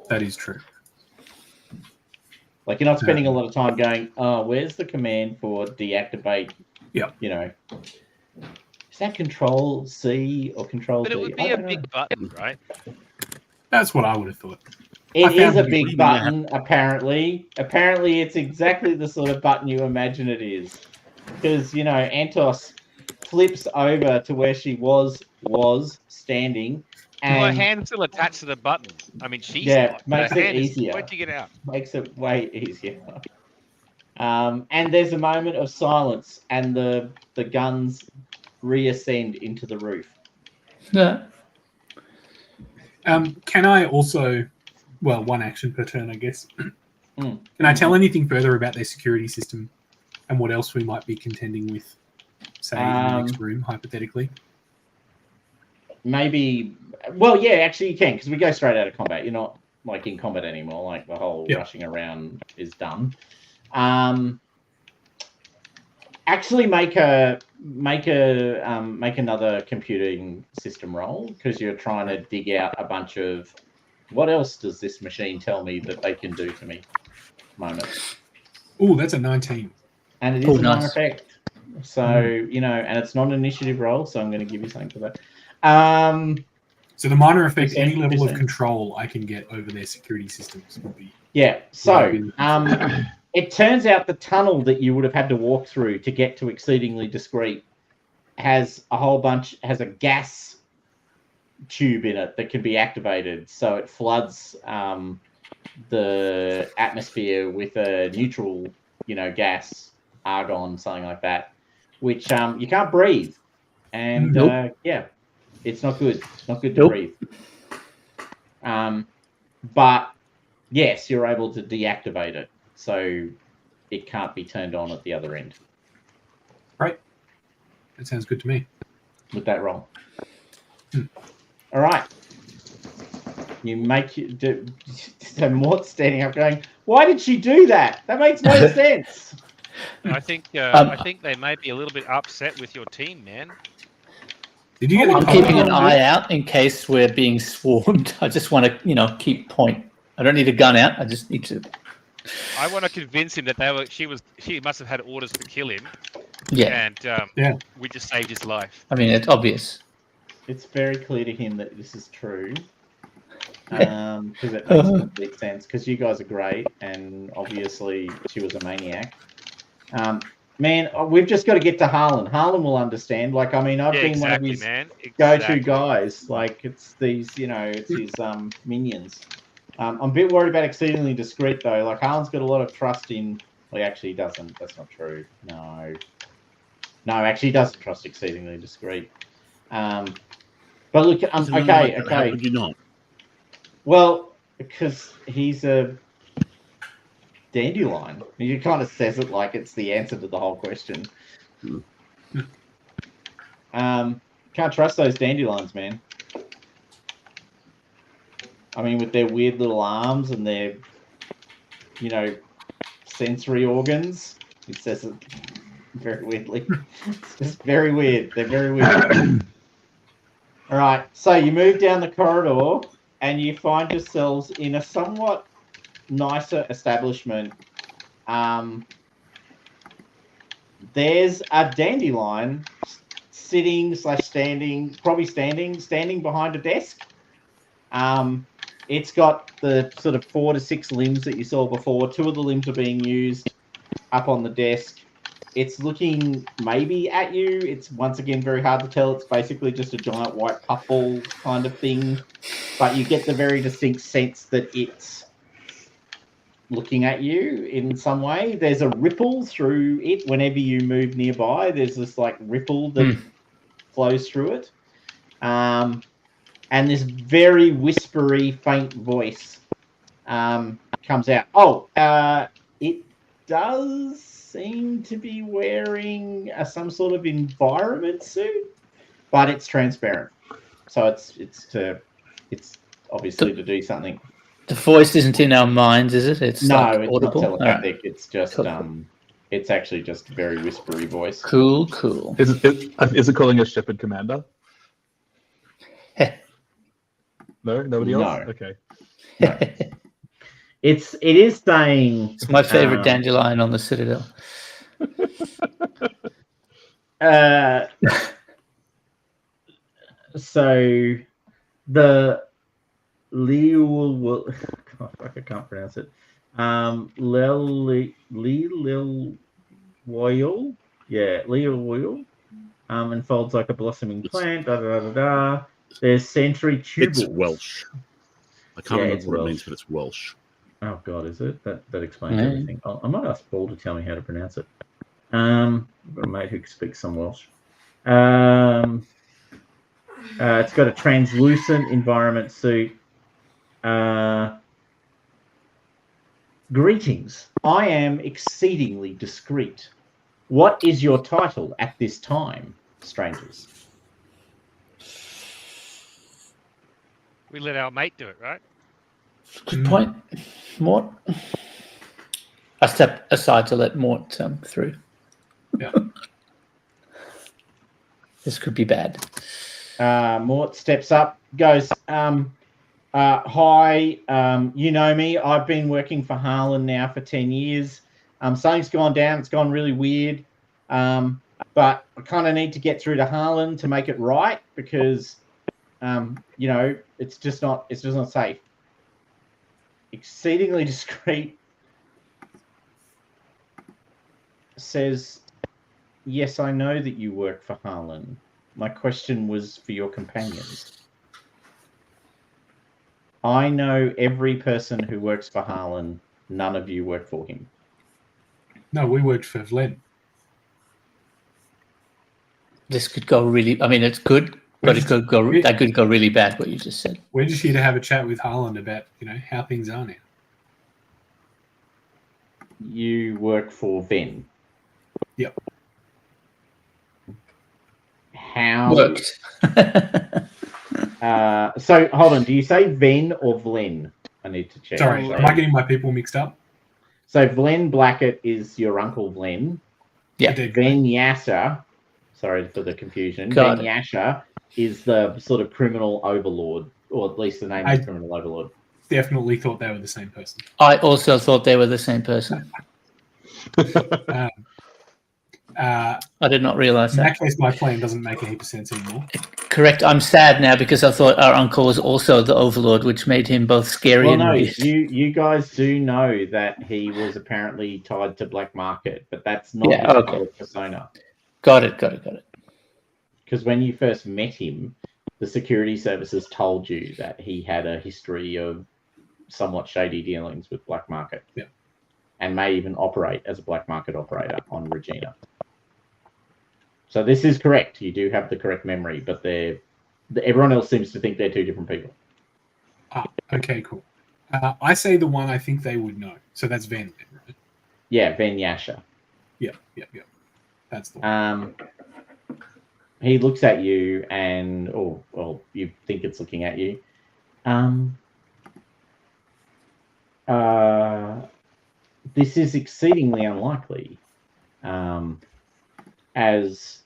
Speaker 4: That is true.
Speaker 1: Like you're not spending a lot of time going, oh, where's the command for deactivate?
Speaker 4: Yeah.
Speaker 1: Is that Control C or Control
Speaker 6: But
Speaker 1: D?
Speaker 6: it would
Speaker 1: I
Speaker 6: be a
Speaker 1: don't know.
Speaker 6: big button, right?
Speaker 4: That's what I would have thought.
Speaker 1: It
Speaker 4: I
Speaker 1: is
Speaker 4: found
Speaker 1: a
Speaker 4: it
Speaker 1: big
Speaker 7: big.
Speaker 1: button, apparently. Apparently, it's exactly the sort of button you imagine it is. Because, Antos flips over to where she was standing,
Speaker 6: Well, her
Speaker 1: and
Speaker 6: hand's still attached to the button. I mean, she's
Speaker 1: Yeah,
Speaker 6: not.
Speaker 1: makes
Speaker 6: Her
Speaker 1: it
Speaker 6: hand is.
Speaker 1: easier.
Speaker 6: Where'd you get out?
Speaker 1: makes it way easier. And there's a moment of silence, and the guns reascend into the roof.
Speaker 2: Yeah.
Speaker 4: Can I also, well, one action per turn, I guess.
Speaker 1: Mm.
Speaker 4: Can I tell anything further about their security system and what else we might be contending with, say, in the next room, hypothetically?
Speaker 1: Maybe, well, yeah, actually you can, because we go straight out of combat. You're not like in combat anymore. Like the whole rushing around is done. Actually, make another computing system roll, because you're trying to dig out a bunch of what else does this machine tell me that they can do to me. Moment.
Speaker 4: Oh, that's a 19.
Speaker 1: And it is a minor
Speaker 2: nice.
Speaker 1: effect. So, and it's not an initiative roll, so I'm going to give you something for that.
Speaker 4: So the minor effect,
Speaker 1: Percent,
Speaker 4: any level of
Speaker 1: percent.
Speaker 4: control I can get over their security systems would be.
Speaker 1: Yeah. So, it turns out the tunnel that you would have had to walk through to get to Exceedingly Discrete has a gas tube in it that can be activated. So it floods the atmosphere with a neutral, gas, argon, something like that, which you can't breathe. And
Speaker 2: Nope.
Speaker 1: it's not good. Not good to
Speaker 2: Nope.
Speaker 1: breathe. But yes, you're able to deactivate it, so it can't be turned on at the other end.
Speaker 4: Right. That sounds good to me.
Speaker 1: With that roll. All right. You make so Mort's standing up going, why did she do that? That makes no sense.
Speaker 6: I think they may be a little bit upset with your team, man.
Speaker 4: Did you get the
Speaker 2: I'm
Speaker 4: color
Speaker 2: keeping an
Speaker 4: on
Speaker 2: eye
Speaker 4: this?
Speaker 2: out in case we're being swarmed. I just want to, keep point. I don't need a gun out. I just need to.
Speaker 6: I want to convince him that she must have had orders to kill him.
Speaker 2: Yeah.
Speaker 6: And we just saved his life.
Speaker 2: I mean, it's obvious.
Speaker 1: It's very clear to him that this is true. Because it makes complete sense. Because you guys are great, and obviously she was a maniac. Man, we've just got to get to Harlan. Harlan will understand. Like, I mean, I've been one of his go-to guys. Like, it's these, it's his minions. I'm a bit worried about Exceedingly Discreet, though. Like, Harlan's got a lot of trust in... Well, he actually doesn't. That's not true. No, actually, he doesn't trust Exceedingly Discreet. But look, okay.
Speaker 7: How could you not?
Speaker 1: Well, because he's a dandelion. He kind of says it like it's the answer to the whole question. Can't trust those dandelions, man. I mean, with their weird little arms and their, sensory organs. He says it very weirdly. It's just very weird. They're very weird. All right, so you move down the corridor and you find yourselves in a somewhat nicer establishment. There's a dandelion standing behind a desk. It's got the sort of 4 to 6 limbs that you saw before. 2 of the limbs are being used up on the desk. It's looking maybe at you. It's once again very hard to tell. It's basically just a giant white puffball kind of thing. But you get the very distinct sense that it's looking at you in some way. There's a ripple through it whenever you move nearby. There's this like ripple that flows through it. And this very whispery, faint voice comes out. It does seem to be wearing some sort of environment suit, but it's transparent. So it's obviously to do something.
Speaker 2: The voice isn't in our minds, is it? It's
Speaker 1: No,
Speaker 2: like
Speaker 1: it's
Speaker 2: audible.
Speaker 1: not telepathic.
Speaker 2: Right.
Speaker 1: It's just it's actually just a very whispery voice.
Speaker 2: Cool.
Speaker 5: Is it calling us Shepherd Commander? No, nobody else.
Speaker 1: No.
Speaker 5: Okay.
Speaker 1: No. It is saying
Speaker 2: It's my favorite dandelion on the Citadel.
Speaker 1: So the Lil, God, fuck, I can't pronounce it. Lil Woyal, yeah, Lil Woyal, unfolds like a blossoming plant. Da da da da da. There's century tubals.
Speaker 7: It's Welsh. I can't
Speaker 1: Yeah,
Speaker 7: remember
Speaker 1: it's
Speaker 7: what it
Speaker 1: Welsh.
Speaker 7: means, but it's Welsh.
Speaker 1: Oh God, is it? That explains
Speaker 2: Yeah.
Speaker 1: everything. I might ask Paul to tell me how to pronounce it. I've got a mate who speaks some Welsh. It's got a translucent environment suit. Greetings. I am exceedingly discreet. What is your title at this time, strangers?
Speaker 6: We let our mate do it, right?
Speaker 2: Good point. Mort. I step aside to let Mort through.
Speaker 4: Yeah.
Speaker 2: This could be bad.
Speaker 1: Mort steps up, goes, hi, you know me. I've been working for Harlan now for 10 years. Something's gone down. It's gone really weird. But I kind of need to get through to Harlan to make it right because, it's just not safe. Exceedingly discreet. Says, yes, I know that you work for Harlan. My question was for your companions. I know every person who works for Harlan. None of you work for him.
Speaker 4: No, we worked for Vlen.
Speaker 2: This could go really. I mean, it's good, but it could go. That could go really bad. What you just said.
Speaker 4: We're just here to have a chat with Harlan about how things are now.
Speaker 1: You work for Ven.
Speaker 4: Yep.
Speaker 1: How
Speaker 2: Worked.
Speaker 1: So hold on. Do you say Ven or Vlen? I need to check.
Speaker 4: Sorry, am I getting my people mixed up?
Speaker 1: So Vlen Blackett is your uncle Vlen.
Speaker 2: Yeah.
Speaker 1: Ven Yasha. Sorry for the confusion.
Speaker 2: Got
Speaker 1: Ven
Speaker 2: it.
Speaker 1: Yasha is the sort of criminal overlord, or at least the name is criminal overlord.
Speaker 4: Definitely thought they were the same person.
Speaker 2: I also thought they were the same person. I did not realize
Speaker 4: In
Speaker 2: that.
Speaker 4: that case, my plan doesn't make a heap of sense anymore.
Speaker 2: Correct. I'm sad now because I thought our uncle was also the overlord, which made him both scary
Speaker 1: Well,
Speaker 2: and
Speaker 1: no,
Speaker 2: weird.
Speaker 1: you guys do know that he was apparently tied to black market, but that's not his public persona.
Speaker 2: Got it.
Speaker 1: Because when you first met him, the security services told you that he had a history of somewhat shady dealings with black market.
Speaker 4: Yeah.
Speaker 1: And may even operate as a black market operator on Regina. So this is correct. You do have the correct memory, but everyone else seems to think they're two different people.
Speaker 4: Ah, okay, cool. I say the one I think they would know. So that's Ven, right?
Speaker 1: Yeah, Ven Yasha.
Speaker 4: Yep. That's the one.
Speaker 1: He looks at you and, you think it's looking at you. This is exceedingly unlikely, as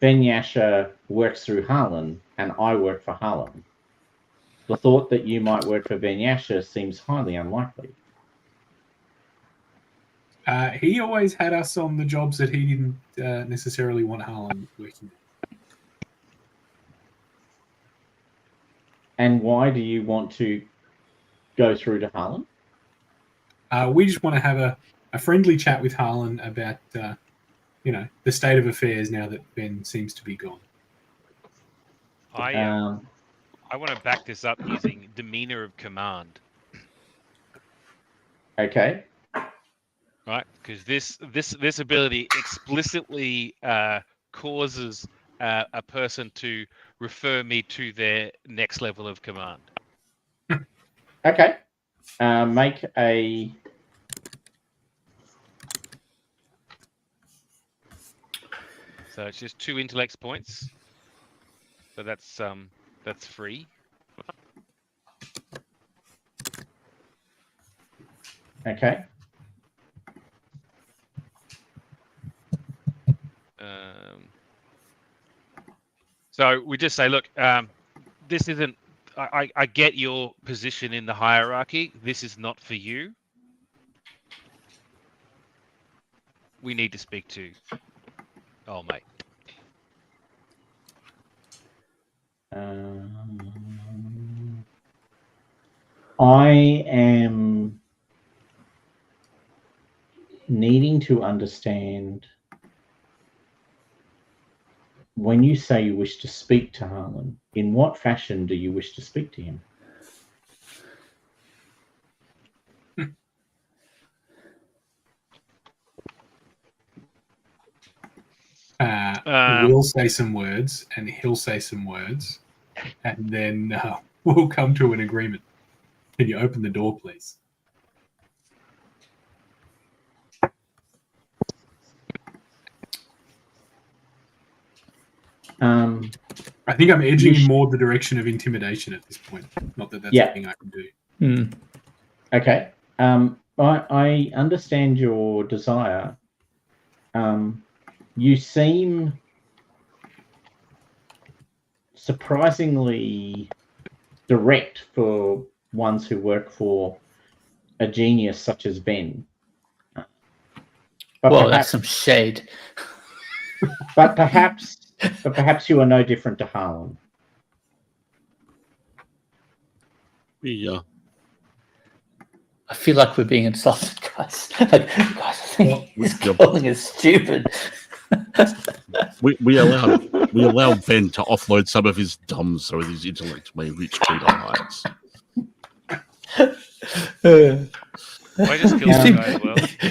Speaker 1: Ben Yasha works through Harlan and I work for Harlan. The thought that you might work for Ben Yasha seems highly unlikely.
Speaker 4: He always had us on the jobs that he didn't necessarily want Harlan working.
Speaker 1: And why do you want to go through to Harlan?
Speaker 4: We just want to have a friendly chat with Harlan about, the state of affairs now that Ben seems to be gone.
Speaker 6: I want to back this up using demeanor of command.
Speaker 1: Okay.
Speaker 6: Right, because this ability explicitly causes a person to refer me to their next level of command.
Speaker 1: Okay. Make a.
Speaker 6: So it's just 2 intellect points. So that's free.
Speaker 1: Okay.
Speaker 6: So we just say, look, this isn't. I get your position in the hierarchy. This is not for you. We need to speak to. Oh, mate.
Speaker 1: I am needing to understand when you say you wish to speak to Harlan, in what fashion do you wish to speak to him?
Speaker 4: We'll say some words, and he'll say some words, and then we'll come to an agreement. Can you open the door, please? I think I'm edging in more the direction of intimidation at this point. Not that that's a thing I can do.
Speaker 1: Okay. I understand your desire. You seem surprisingly direct for ones who work for a genius such as Ben.
Speaker 2: Well, that's some shade.
Speaker 1: But perhaps you are no different to Harlan.
Speaker 7: Yeah.
Speaker 2: I feel like we're being insulted, guys. Guys, I think he's calling us stupid.
Speaker 7: We allow Ben to offload some of his dumb so his intellect may reach greater heights.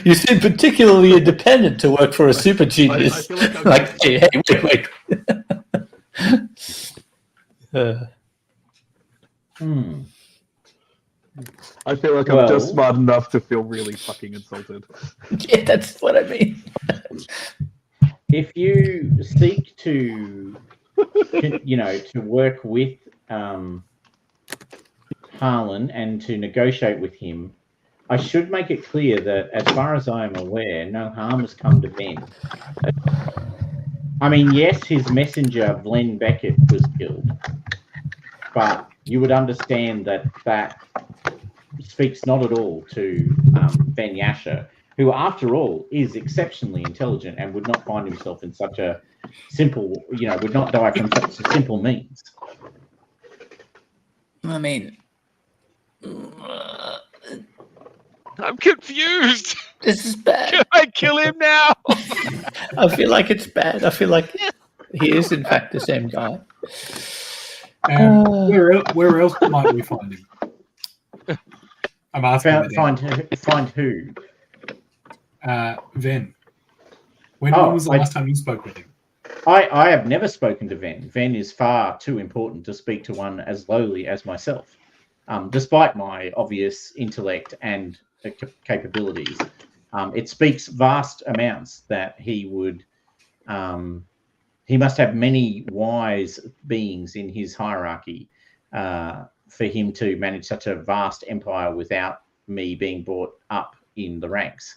Speaker 2: You seem particularly independent to work for a super genius. Hey, wait.
Speaker 5: I feel like I'm just smart enough to feel really fucking insulted.
Speaker 2: Yeah, that's what I mean.
Speaker 1: If you seek to, to work with Harlan and to negotiate with him, I should make it clear that, as far as I am aware, no harm has come to Ben. I mean, yes, his messenger, Glenn Beckett, was killed, but you would understand that speaks not at all to Ben Yasher, who, after all, is exceptionally intelligent and would not find himself in such a simple, would not die from such a simple means.
Speaker 2: I mean,
Speaker 6: I'm confused.
Speaker 2: This is bad.
Speaker 6: Can I kill him now?
Speaker 2: I feel like it's bad. I feel like he is, in fact, the same guy.
Speaker 4: Where else might we find him? I'm asking.
Speaker 1: Find who?
Speaker 4: Ven. When was the last time you spoke with him?
Speaker 1: I have never spoken to Ven. Ven is far too important to speak to one as lowly as myself. Despite my obvious intellect and capabilities, it speaks vast amounts that he would. He must have many wise beings in his hierarchy for him to manage such a vast empire without me being brought up in the ranks.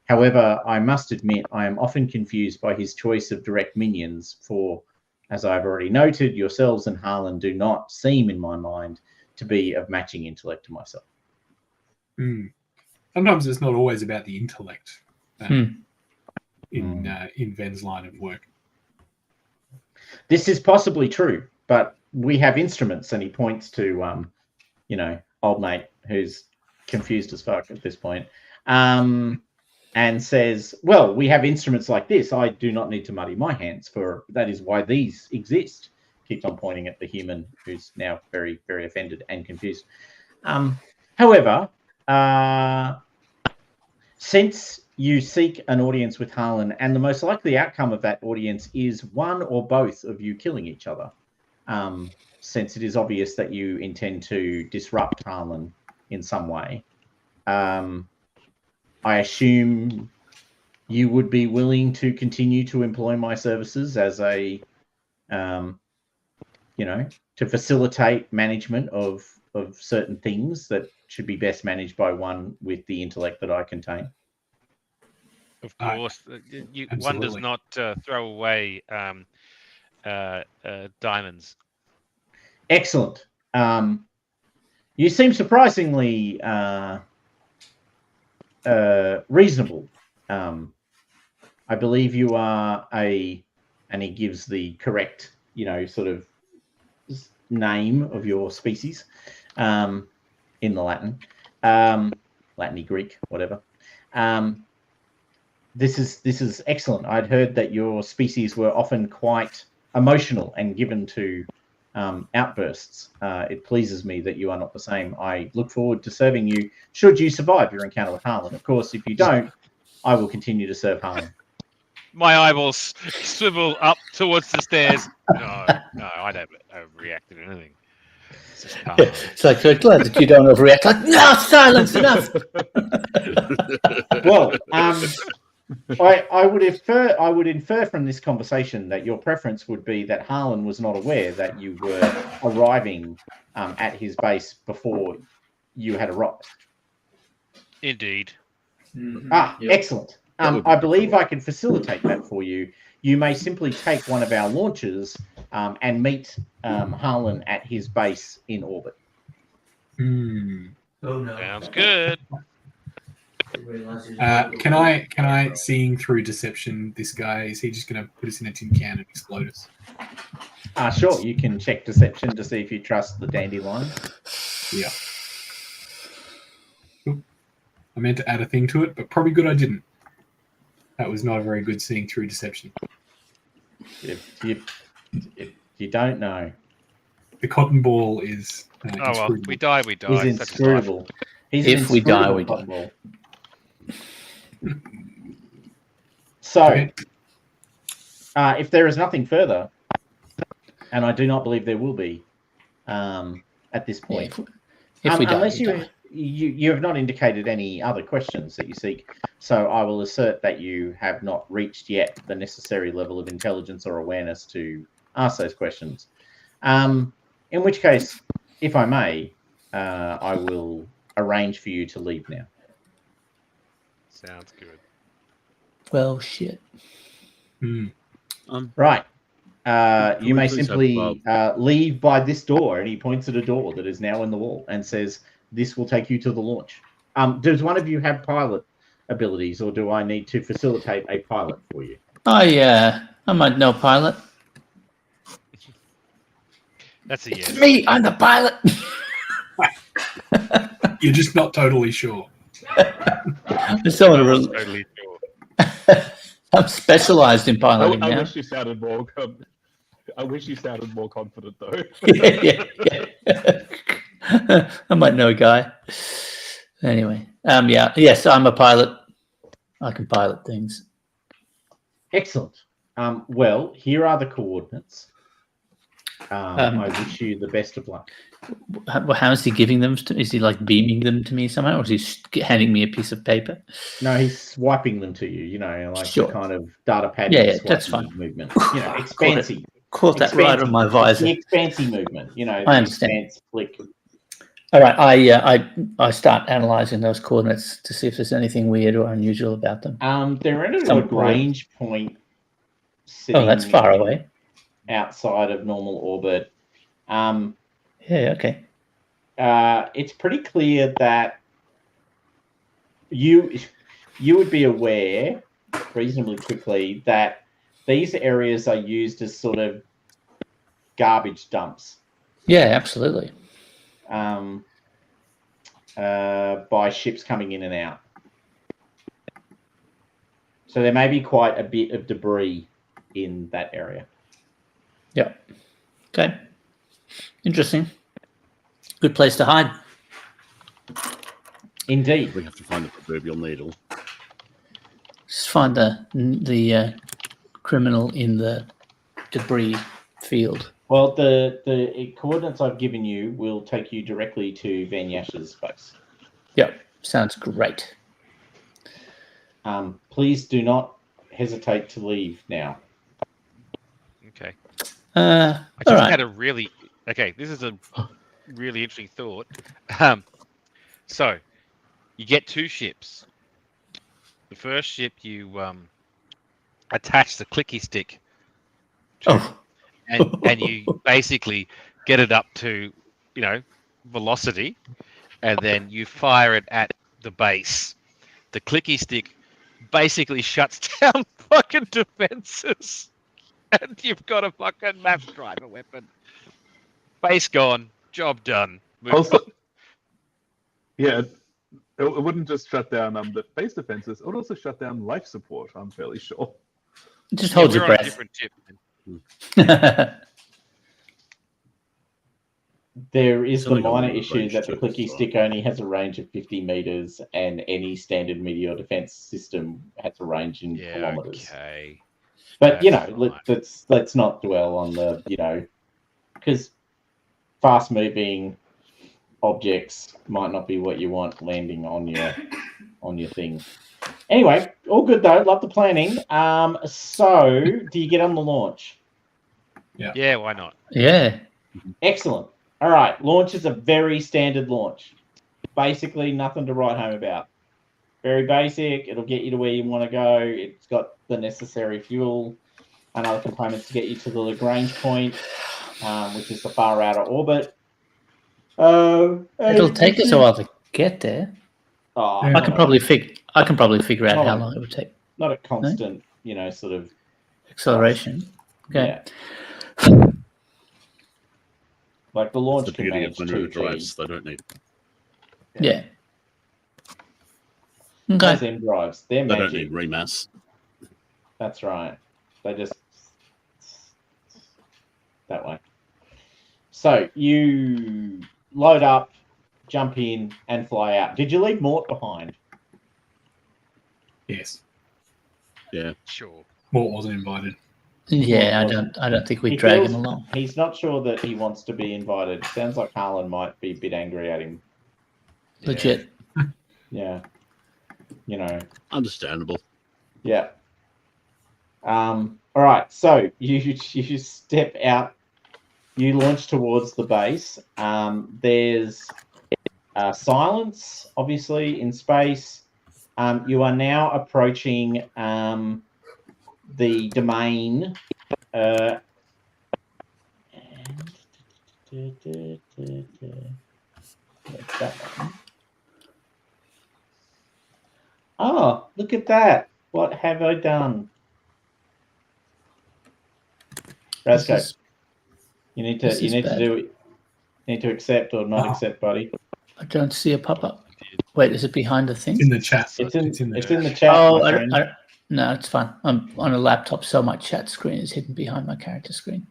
Speaker 1: However, I must admit I am often confused by his choice of direct minions, for, as I've already noted, yourselves and Harlan do not seem, in my mind, to be of matching intellect to myself.
Speaker 4: Sometimes it's not always about the intellect in Ven's line of work.
Speaker 1: This is possibly true, but we have instruments, and he points to, old mate who's confused as fuck at this point, and says, well, we have instruments like this. I do not need to muddy my hands, for that is why these exist. Keeps on pointing at the human, who's now very, very offended and confused. However, since you seek an audience with Harlan, and the most likely outcome of that audience is one or both of you killing each other, since it is obvious that you intend to disrupt Harlan in some way, I assume you would be willing to continue to employ my services as a, to facilitate management of certain things that should be best managed by one with the intellect that I contain.
Speaker 6: Of course, one does not throw away diamonds.
Speaker 1: Excellent. You seem surprisingly reasonable. I believe you are and he gives the correct, sort of name of your species in the Latin, Latin-y Greek, whatever. This is excellent. I'd heard that your species were often quite emotional and given to outbursts. It pleases me that you are not the same. I look forward to serving you should you survive your encounter with Harlan. Of course, if you don't, I will continue to serve Harlan.
Speaker 6: My eyeballs swivel up towards the stairs. No, I don't react to anything. It's just calm.
Speaker 2: It's like, we're glad that you don't overreact. Like, no, silence, enough.
Speaker 1: Well, I would infer from this conversation that your preference would be that Harlan was not aware that you were arriving at his base before you had arrived.
Speaker 6: Indeed.
Speaker 1: Excellent. I believe I can facilitate that for you. You may simply take one of our launches and meet Harlan at his base in orbit.
Speaker 4: Hmm.
Speaker 2: Oh, no.
Speaker 6: Sounds good.
Speaker 4: Can I seeing through deception this guy? Is he just going to put us in a tin can and explode us?
Speaker 1: Sure, you can check deception to see if you trust the dandelion.
Speaker 4: Yeah. Oop. I meant to add a thing to it, but probably good I didn't. That was not a very good seeing through deception.
Speaker 1: If you don't know,
Speaker 4: The cotton ball is.
Speaker 6: Oh well,
Speaker 4: inscrutable.
Speaker 6: we die. We die.
Speaker 1: he's
Speaker 6: Such is life.
Speaker 1: inscrutable. He's
Speaker 2: If we die,
Speaker 1: inscrutable
Speaker 2: we die.
Speaker 1: cotton ball. So,
Speaker 4: Okay.
Speaker 1: if there is nothing further, and I do not believe there will be at this point,
Speaker 2: If we die,
Speaker 1: unless
Speaker 2: we
Speaker 1: you
Speaker 2: die.
Speaker 1: you have not indicated any other questions that you seek, so I will assert that you have not reached yet the necessary level of intelligence or awareness to ask those questions. In which case, if I may, I will arrange for you to leave now.
Speaker 6: Sounds good.
Speaker 2: Well, shit.
Speaker 4: Hmm.
Speaker 1: Right.
Speaker 7: Can
Speaker 1: You
Speaker 7: we
Speaker 1: may
Speaker 7: please have,
Speaker 1: simply leave by this door, and he points at a door that is now in the wall and says, "This will take you to the launch." Does one of you have pilot abilities, or do I need to facilitate a pilot for you?
Speaker 2: I might know pilot.
Speaker 6: That's a
Speaker 2: It's
Speaker 6: yes.
Speaker 2: me. I'm the pilot.
Speaker 4: You're just not totally sure.
Speaker 2: There's someone
Speaker 6: I'm
Speaker 2: really-
Speaker 6: totally sure.
Speaker 2: I'm specialized in piloting
Speaker 5: I
Speaker 2: now.
Speaker 5: wish you sounded more. I wish you sounded more confident, though.
Speaker 2: yeah. I might know a guy. Anyway, yes, I'm a pilot. I can pilot things.
Speaker 1: Excellent. Well, here are the coordinates. I wish you the best of luck.
Speaker 2: How is he giving them? Is he like beaming them to me somehow, or is he handing me a piece of paper?
Speaker 1: No, he's swiping them to you. You know, like
Speaker 2: Sure.
Speaker 1: the kind of data pad.
Speaker 2: Yeah, that's
Speaker 1: swiping
Speaker 2: fine.
Speaker 1: movement. You know, expansy.
Speaker 2: Caught that right on my visor.
Speaker 1: The expansy movement. You know, the
Speaker 2: I understand.
Speaker 1: expanse flick.
Speaker 2: All right, I start analyzing those coordinates to see if there's anything weird or unusual about them.
Speaker 1: They're at a
Speaker 2: Some
Speaker 1: Lagrange point. Sitting
Speaker 2: Oh, that's far away.
Speaker 1: outside of normal orbit.
Speaker 2: Yeah, okay.
Speaker 1: It's pretty clear that you would be aware reasonably quickly that these areas are used as sort of garbage dumps
Speaker 2: Yeah, absolutely.
Speaker 1: by ships coming in and out. So there may be quite a bit of debris in that area.
Speaker 2: Yeah. Okay. Interesting. Good place to hide.
Speaker 1: Indeed.
Speaker 7: We have to find the proverbial needle.
Speaker 2: Just find the criminal in the debris field.
Speaker 1: Well, the coordinates I've given you will take you directly to Van Yash's base.
Speaker 2: Yeah, sounds great.
Speaker 1: Please do not hesitate to leave now.
Speaker 6: Okay.
Speaker 2: I
Speaker 6: I just had a really this is a really interesting thought. So you get two ships. The first ship you attach the clicky stick to,
Speaker 2: Oh.
Speaker 6: and you basically get it up to velocity, and then you fire it at the base. The clicky stick basically shuts down fucking defenses, and you've got a fucking mass driver weapon. Base gone. Job done. Move
Speaker 5: Also,
Speaker 6: on.
Speaker 5: yeah, it wouldn't just shut down the base defenses. It would also shut down life support. I'm fairly sure.
Speaker 2: Just
Speaker 6: Yeah,
Speaker 2: hold
Speaker 6: we're
Speaker 2: your
Speaker 6: on a
Speaker 2: breath.
Speaker 6: different tip.
Speaker 1: There is the
Speaker 7: Something on
Speaker 1: minor
Speaker 7: the
Speaker 1: issue
Speaker 7: range
Speaker 1: that the
Speaker 7: too,
Speaker 1: clicky
Speaker 7: so-
Speaker 1: stick only has a range of 50 meters, and any standard meteor defense system has a range in
Speaker 6: Yeah,
Speaker 1: kilometers.
Speaker 6: okay.
Speaker 1: But you know,
Speaker 6: That's fine.
Speaker 1: let's not dwell on the because fast moving objects might not be what you want landing on your thing. Anyway, all good though. Love the planning. So do you get on the launch?
Speaker 6: Yeah, why not?
Speaker 2: Yeah.
Speaker 1: Excellent. All right, launch is a very standard launch. Basically, nothing to write home about. Very basic. It'll get you to where you want to go. It's got the necessary fuel and other components to get you to the Lagrange point, which is the far outer orbit.
Speaker 2: It'll take us a while to get there.
Speaker 1: Oh,
Speaker 4: Yeah.
Speaker 2: I can probably figure out
Speaker 1: Not
Speaker 2: how
Speaker 1: a-
Speaker 2: long it would take.
Speaker 1: not a constant, sort of
Speaker 2: Acceleration. Okay.
Speaker 1: Yeah. Like the
Speaker 7: It's
Speaker 1: launch
Speaker 7: the
Speaker 1: can
Speaker 7: beauty
Speaker 1: manage
Speaker 7: of maneuver
Speaker 1: 2G.
Speaker 7: drives. They don't need.
Speaker 2: Yeah.
Speaker 1: Those
Speaker 2: Okay.
Speaker 1: M drives, they're
Speaker 7: They don't
Speaker 1: magic.
Speaker 7: need remass.
Speaker 1: That's right. They just that way. So you load up, jump in, and fly out. Did you leave Mort behind?
Speaker 4: Yes.
Speaker 7: Yeah.
Speaker 6: Sure.
Speaker 4: Mort wasn't invited.
Speaker 2: Yeah,
Speaker 1: Wasn't.
Speaker 2: I don't think we
Speaker 1: He
Speaker 2: drag
Speaker 1: feels-
Speaker 2: him along.
Speaker 1: He's not sure that he wants to be invited. Sounds like Harlan might be a bit angry at him.
Speaker 6: Yeah.
Speaker 2: Legit.
Speaker 1: Yeah.
Speaker 7: Understandable.
Speaker 1: Yeah. All right. So you step out. You launch towards the base. There's silence, obviously, in space. You are now approaching the domain. And what's that one? Oh, look at that. What have I done?
Speaker 2: This
Speaker 1: Rasco,
Speaker 2: is-
Speaker 1: you need
Speaker 2: this is bad.
Speaker 1: to accept or not
Speaker 4: Oh.
Speaker 1: accept, buddy.
Speaker 2: I don't see a pop-up. Wait, is it behind the thing?
Speaker 4: It's in the chat.
Speaker 1: It's in
Speaker 4: the
Speaker 1: the
Speaker 4: chat.
Speaker 1: chat.
Speaker 2: Oh,
Speaker 1: my friend.
Speaker 2: no, it's fine. I'm on a laptop, so my chat screen is hidden behind my character screen.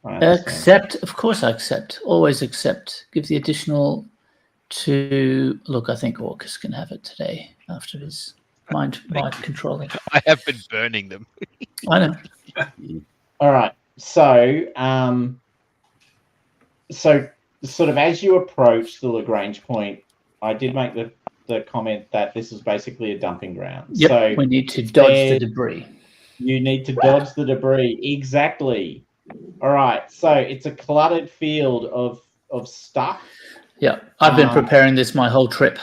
Speaker 1: I understand.
Speaker 2: Accept. Of course I accept. Always accept. Give the additional to... Look, I think Orcus can have it today after his mind controlling.
Speaker 6: I have been burning them.
Speaker 2: I know.
Speaker 1: All right. So, so sort of as you approach the Lagrange point, I did make the comment that this is basically a dumping ground.
Speaker 2: Yep,
Speaker 1: So
Speaker 2: we need to dodge the
Speaker 1: there-
Speaker 2: debris.
Speaker 1: you need to dodge the debris. Exactly. All right. So it's a cluttered field of stuff.
Speaker 2: Yeah, I've been
Speaker 1: Um,
Speaker 2: preparing this my whole trip.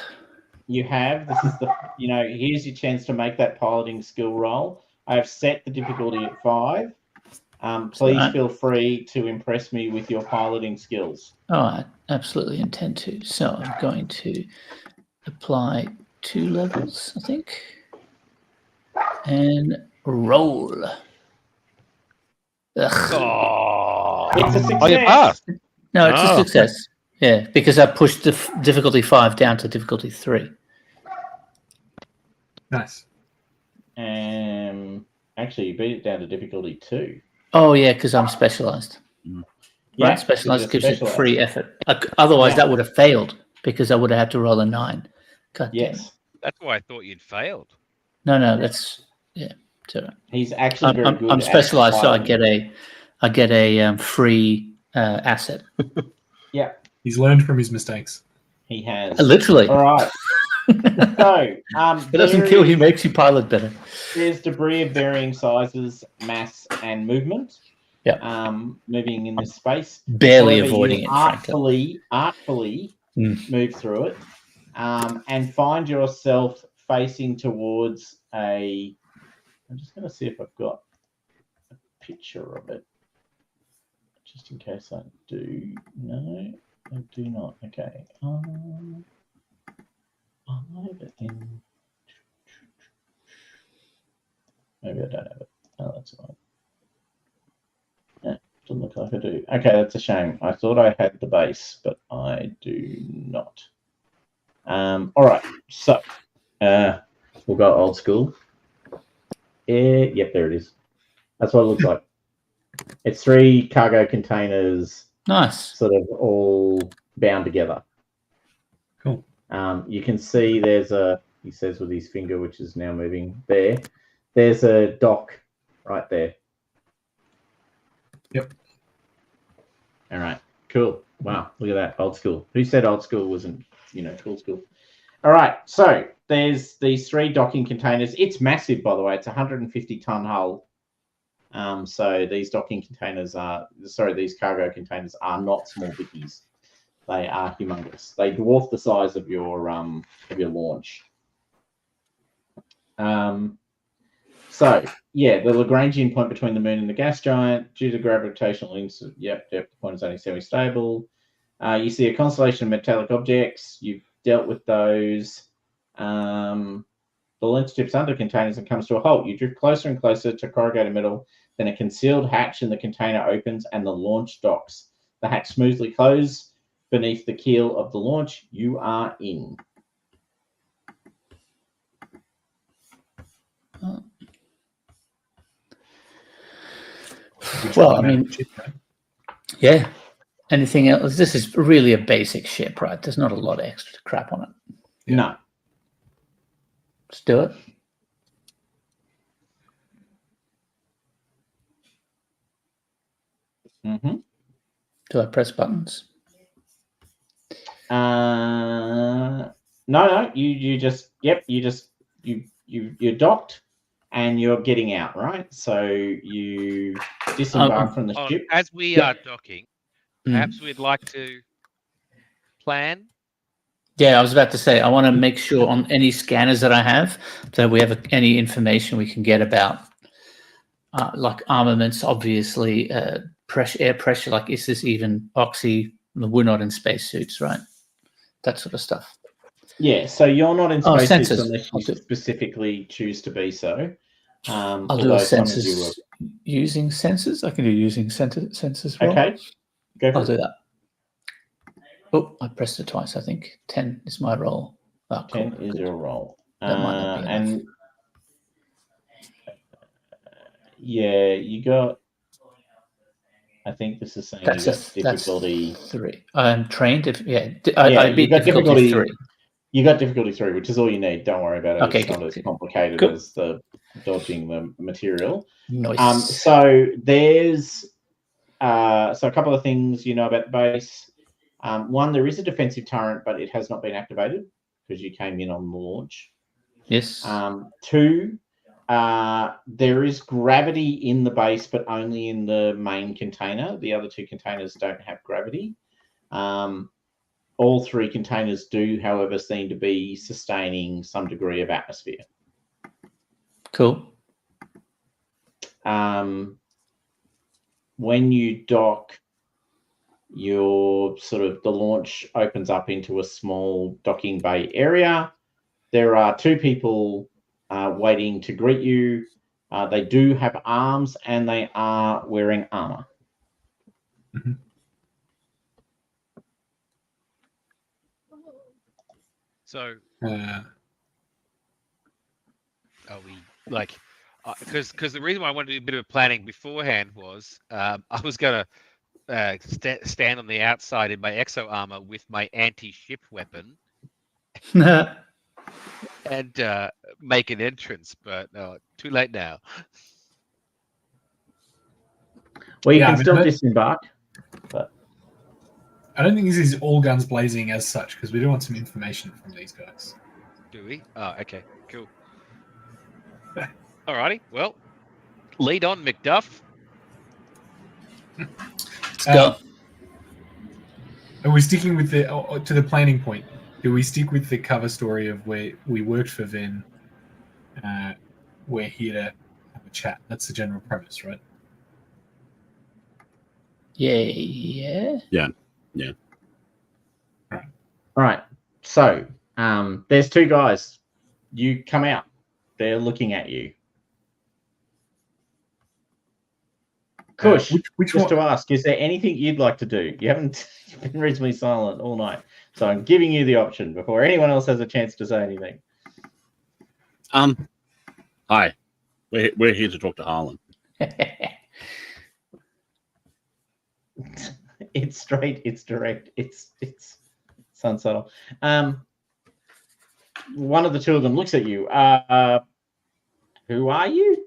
Speaker 1: You have. This is here's your chance to make that piloting skill roll. I have set the difficulty at 5. Please
Speaker 2: Right.
Speaker 1: feel free to impress me with your piloting skills.
Speaker 2: Oh, I absolutely intend to. So I'm going to apply 2 levels, I think, and roll. Ugh.
Speaker 6: Oh,
Speaker 1: It's a success.
Speaker 6: oh, you passed.
Speaker 2: No, it's a
Speaker 6: Oh.
Speaker 2: success. Yeah, because I pushed the difficulty 5 down to difficulty 3.
Speaker 4: Nice.
Speaker 1: Actually, you beat it down to difficulty 2.
Speaker 2: Oh, yeah, because I'm specialized.
Speaker 1: Yeah,
Speaker 2: Right, specialized gives you
Speaker 1: specialized.
Speaker 2: free effort. Otherwise,
Speaker 1: Yeah.
Speaker 2: that would have failed because I would have had to roll a 9. God damn it.
Speaker 1: Yes,
Speaker 6: That's why I thought you'd failed.
Speaker 2: No, that's it's all right.
Speaker 1: he's actually very good.
Speaker 2: I'm
Speaker 1: at
Speaker 2: specialized, so I
Speaker 1: piloting.
Speaker 2: get a free asset.
Speaker 1: Yeah,
Speaker 4: He's learned from his mistakes.
Speaker 1: he has.
Speaker 2: Literally,
Speaker 1: All right. So,
Speaker 2: it doesn't kill you, makes you pilot better.
Speaker 1: There's debris of varying sizes, mass, and movement.
Speaker 2: Yeah.
Speaker 1: Moving in this space.
Speaker 2: Barely
Speaker 1: However,
Speaker 2: avoiding
Speaker 1: you
Speaker 2: it, frankly.
Speaker 1: artfully
Speaker 2: Mm.
Speaker 1: move through it, and find yourself facing towards a. I'm just going to see if I've got a picture of it, just in case I do. No, I do not. Okay. I have it in. Maybe I don't have it. Oh, that's all right. Doesn't look like I do. Okay, that's a shame. I thought I had the base, but I do not. All right, so we'll go old school. Yep, there it is. That's what it looks like. It's 3 cargo containers,
Speaker 2: Nice.
Speaker 1: sort of all bound together.
Speaker 4: Cool.
Speaker 1: You can see there's a, he says with his finger, which is now moving there. There's a dock right there.
Speaker 4: Yep.
Speaker 1: All right. Cool. Wow. Look at that. Old school. Who said old school wasn't, cool school? All right. So there's these 3 docking containers. It's massive, by the way. It's a 150-ton hull. So these docking containers these cargo containers are not small bickies. They are humongous. They dwarf the size of your launch. So yeah, the Lagrangian point between the moon and the gas giant, due to gravitational links, the point is only semi-stable. You see a constellation of metallic objects. You've dealt with those. The lens tips under containers and comes to a halt. You drift closer and closer to corrugated metal. Then a concealed hatch in the container opens and the launch docks. The hatch smoothly closes beneath the keel of the launch. You are in.
Speaker 2: Well, I mean, yeah. Anything else? This is really a basic ship, right? There's not a lot of extra crap on it.
Speaker 4: Yeah.
Speaker 1: No.
Speaker 2: Let's do it.
Speaker 1: Mm-hmm.
Speaker 2: Do I press buttons?
Speaker 1: No. You're docked and you're getting out, right? So you disembark from the ship.
Speaker 6: As we are docking, perhaps we'd like to plan.
Speaker 2: Yeah, I was about to say, I want to make sure on any scanners that I have that we have any information we can get about, like armaments, obviously, air pressure, like is this even oxy? We're not in spacesuits, right? That sort of stuff.
Speaker 1: Yeah, so you're not in spacesuits
Speaker 2: sensors.
Speaker 1: unless you specifically choose to be so.
Speaker 2: I'll do a sensors using sensors. I can do using sensors. Well.
Speaker 1: Okay, go for
Speaker 2: I'll
Speaker 1: it.
Speaker 2: do that. Oh, I pressed it twice. I think 10 is my roll. Oh, cool.
Speaker 1: 10 is your roll.
Speaker 2: That might not be enough.
Speaker 1: And yeah, you got. I think this is saying
Speaker 2: That's
Speaker 1: you got difficulty.
Speaker 2: That's 3. I'm trained.
Speaker 1: You
Speaker 2: beat
Speaker 1: got difficulty
Speaker 2: 3.
Speaker 1: You got difficulty 3, which is all you need. Don't worry about it.
Speaker 2: Okay,
Speaker 1: it's not
Speaker 2: good.
Speaker 1: as complicated
Speaker 2: Cool.
Speaker 1: as the dodging the material.
Speaker 2: Nice.
Speaker 1: So there's a couple of things you know about the base. One, there is a defensive turret, but it has not been activated because you came in on the launch.
Speaker 2: Yes.
Speaker 1: 2, there is gravity in the base, but only in the main container. The other 2 containers don't have gravity. All 3 containers do, however, seem to be sustaining some degree of atmosphere.
Speaker 2: Cool.
Speaker 1: When you dock, the launch opens up into a small docking bay area. There are 2 people waiting to greet you. They do have arms and they are wearing armor.
Speaker 4: Mm-hmm.
Speaker 6: So, are we like? Because the reason why I wanted to do a bit of planning beforehand was I was going to stand on the outside in my exo armor with my anti-ship weapon and make an entrance, but too late now.
Speaker 1: Well, you can still disembark. But
Speaker 4: I don't think this is all guns blazing as such because we do want some information from these guys.
Speaker 6: Do we? Oh, okay, cool. Alrighty, well, lead on, McDuff.
Speaker 2: Let's go.
Speaker 4: Are we sticking with to the planning point? Do we stick with the cover story of where we worked for Ven? We're here to have a chat. That's the general premise, right?
Speaker 2: Yeah.
Speaker 1: all right. So there's 2 guys. You come out. They're looking at you. Kush,
Speaker 4: which
Speaker 1: just
Speaker 4: one?
Speaker 1: to ask, is there anything you'd like to do? You haven't you've been reasonably silent all night, so I'm giving you the option before anyone else has a chance to say anything.
Speaker 7: Hi. We're here to talk to Harlan.
Speaker 1: It's straight, it's direct, it's unsubtle. One of the two of them looks at you. Who are you?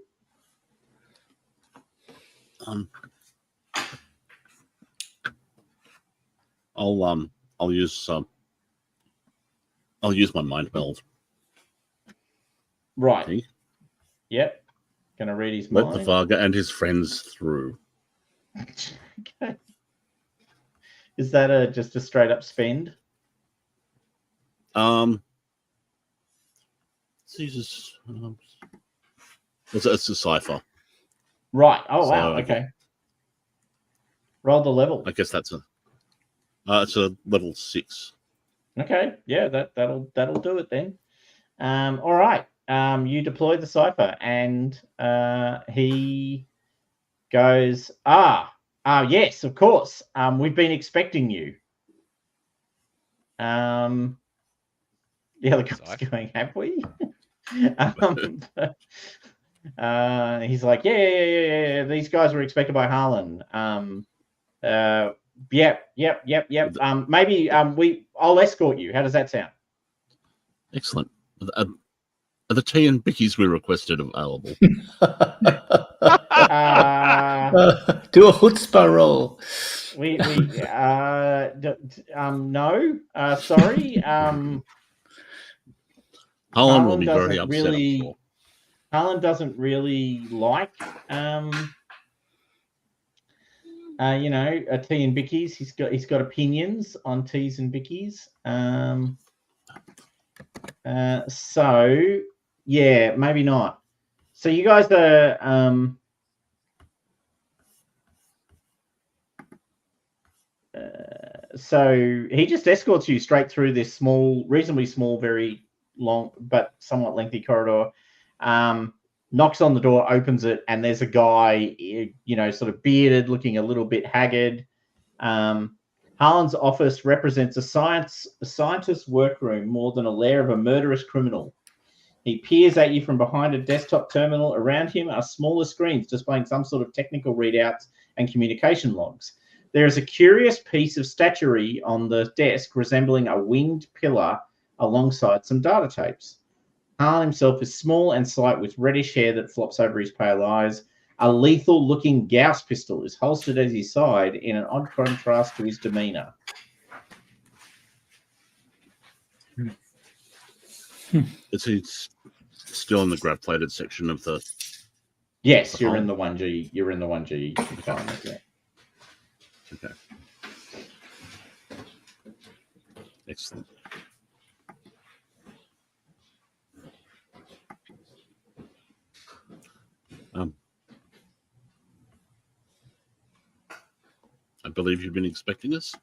Speaker 7: I'll use my mind meld.
Speaker 1: Right.
Speaker 7: Okay.
Speaker 1: Yep. Gonna read his
Speaker 7: Let
Speaker 1: mind.
Speaker 7: the Varga and his friends through.
Speaker 1: Okay. Is that just a straight up spend?
Speaker 7: Jesus. It's a cipher.
Speaker 1: Right. Oh wow.
Speaker 7: So,
Speaker 1: Okay. Roll the level.
Speaker 7: I guess that's it's a level 6.
Speaker 1: Okay. Yeah. That'll do it then. All right. You deploy the cipher, and he goes, yes, of course. We've been expecting you. The other guy's going, have we? He's like, yeah. These guys were expected by Harlan. Yep. Maybe I'll escort you. How does that sound?
Speaker 7: Excellent. Are the tea and bickies we requested available?
Speaker 2: Do a chutzpah roll.
Speaker 1: No. Sorry.
Speaker 7: Harlan will be very upset.
Speaker 1: Really,
Speaker 7: I'm sure.
Speaker 1: Harlan doesn't really like tea and bickies. He's got opinions on teas and bickies. So yeah, maybe not. So you guys are so he just escorts you straight through this reasonably small, very long but somewhat lengthy corridor. Knocks on the door, opens it, and there's a guy, sort of bearded, looking a little bit haggard. Harlan's office represents a scientist's workroom more than a lair of a murderous criminal. He peers at you from behind a desktop terminal. Around him are smaller screens displaying some sort of technical readouts and communication logs. There is a curious piece of statuary on the desk resembling a winged pillar alongside some data tapes. Harlan himself is small and slight with reddish hair that flops over his pale eyes. A lethal-looking Gauss pistol is holstered at his side in an odd contrast to his demeanor.
Speaker 7: Is he still in the grab-plated section of the...
Speaker 1: Yes, you're in the 1G. You're in the 1G. Yeah.
Speaker 7: Okay. Excellent. I believe you've been expecting us.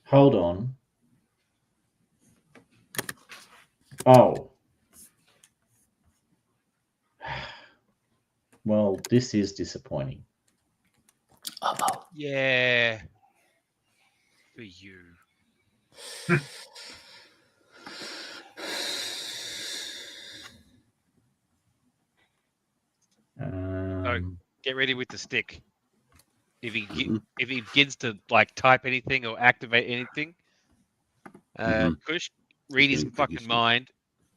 Speaker 1: Hold on. Oh. Well, this is disappointing.
Speaker 2: Oh.
Speaker 6: Yeah. For you. Get ready with the stick. If he begins to type anything or activate anything, Kush, read his fucking mind,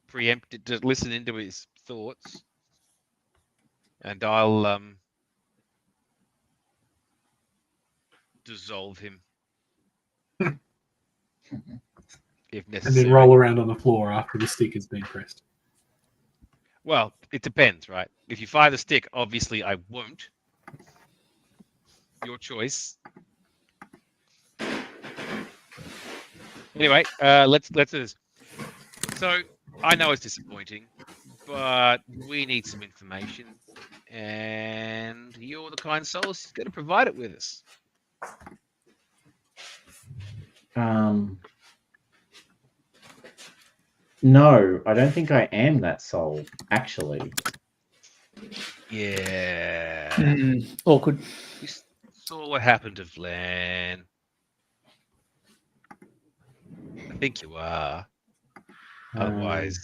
Speaker 6: preempt it, just listen into his thoughts, and I'll dissolve him if necessary.
Speaker 4: And then roll around on the floor after the stick has been pressed.
Speaker 6: Well, it depends, right? If you fire the stick, obviously I won't. Your choice. Anyway, let's do this. So I know it's disappointing, but we need some information, and you're the kind soul who's going to provide it with us.
Speaker 1: No, I don't think I am that soul, actually.
Speaker 6: Yeah.
Speaker 2: Awkward.
Speaker 6: We saw what happened to Vlan. I think you are. Otherwise,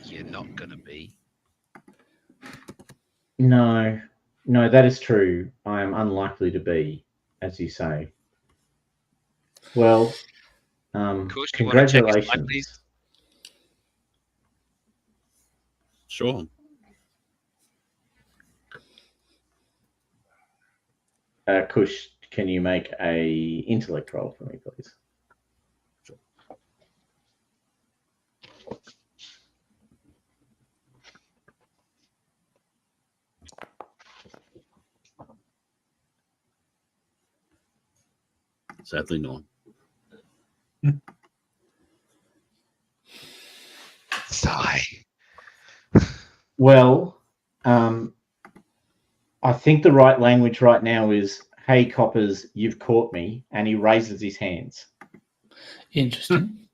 Speaker 6: you're not going to be.
Speaker 1: No, that is true. I am unlikely to be, as you say. Well,
Speaker 6: Kush, do you want to check his mic,
Speaker 1: congratulations.
Speaker 6: please?
Speaker 7: Sure.
Speaker 1: Kush, can you make a intellect roll for me, please?
Speaker 7: Sadly not.
Speaker 6: Sigh.
Speaker 1: Well, I think the right language right now is, "Hey, coppers, you've caught me," and he raises his hands.
Speaker 2: Interesting.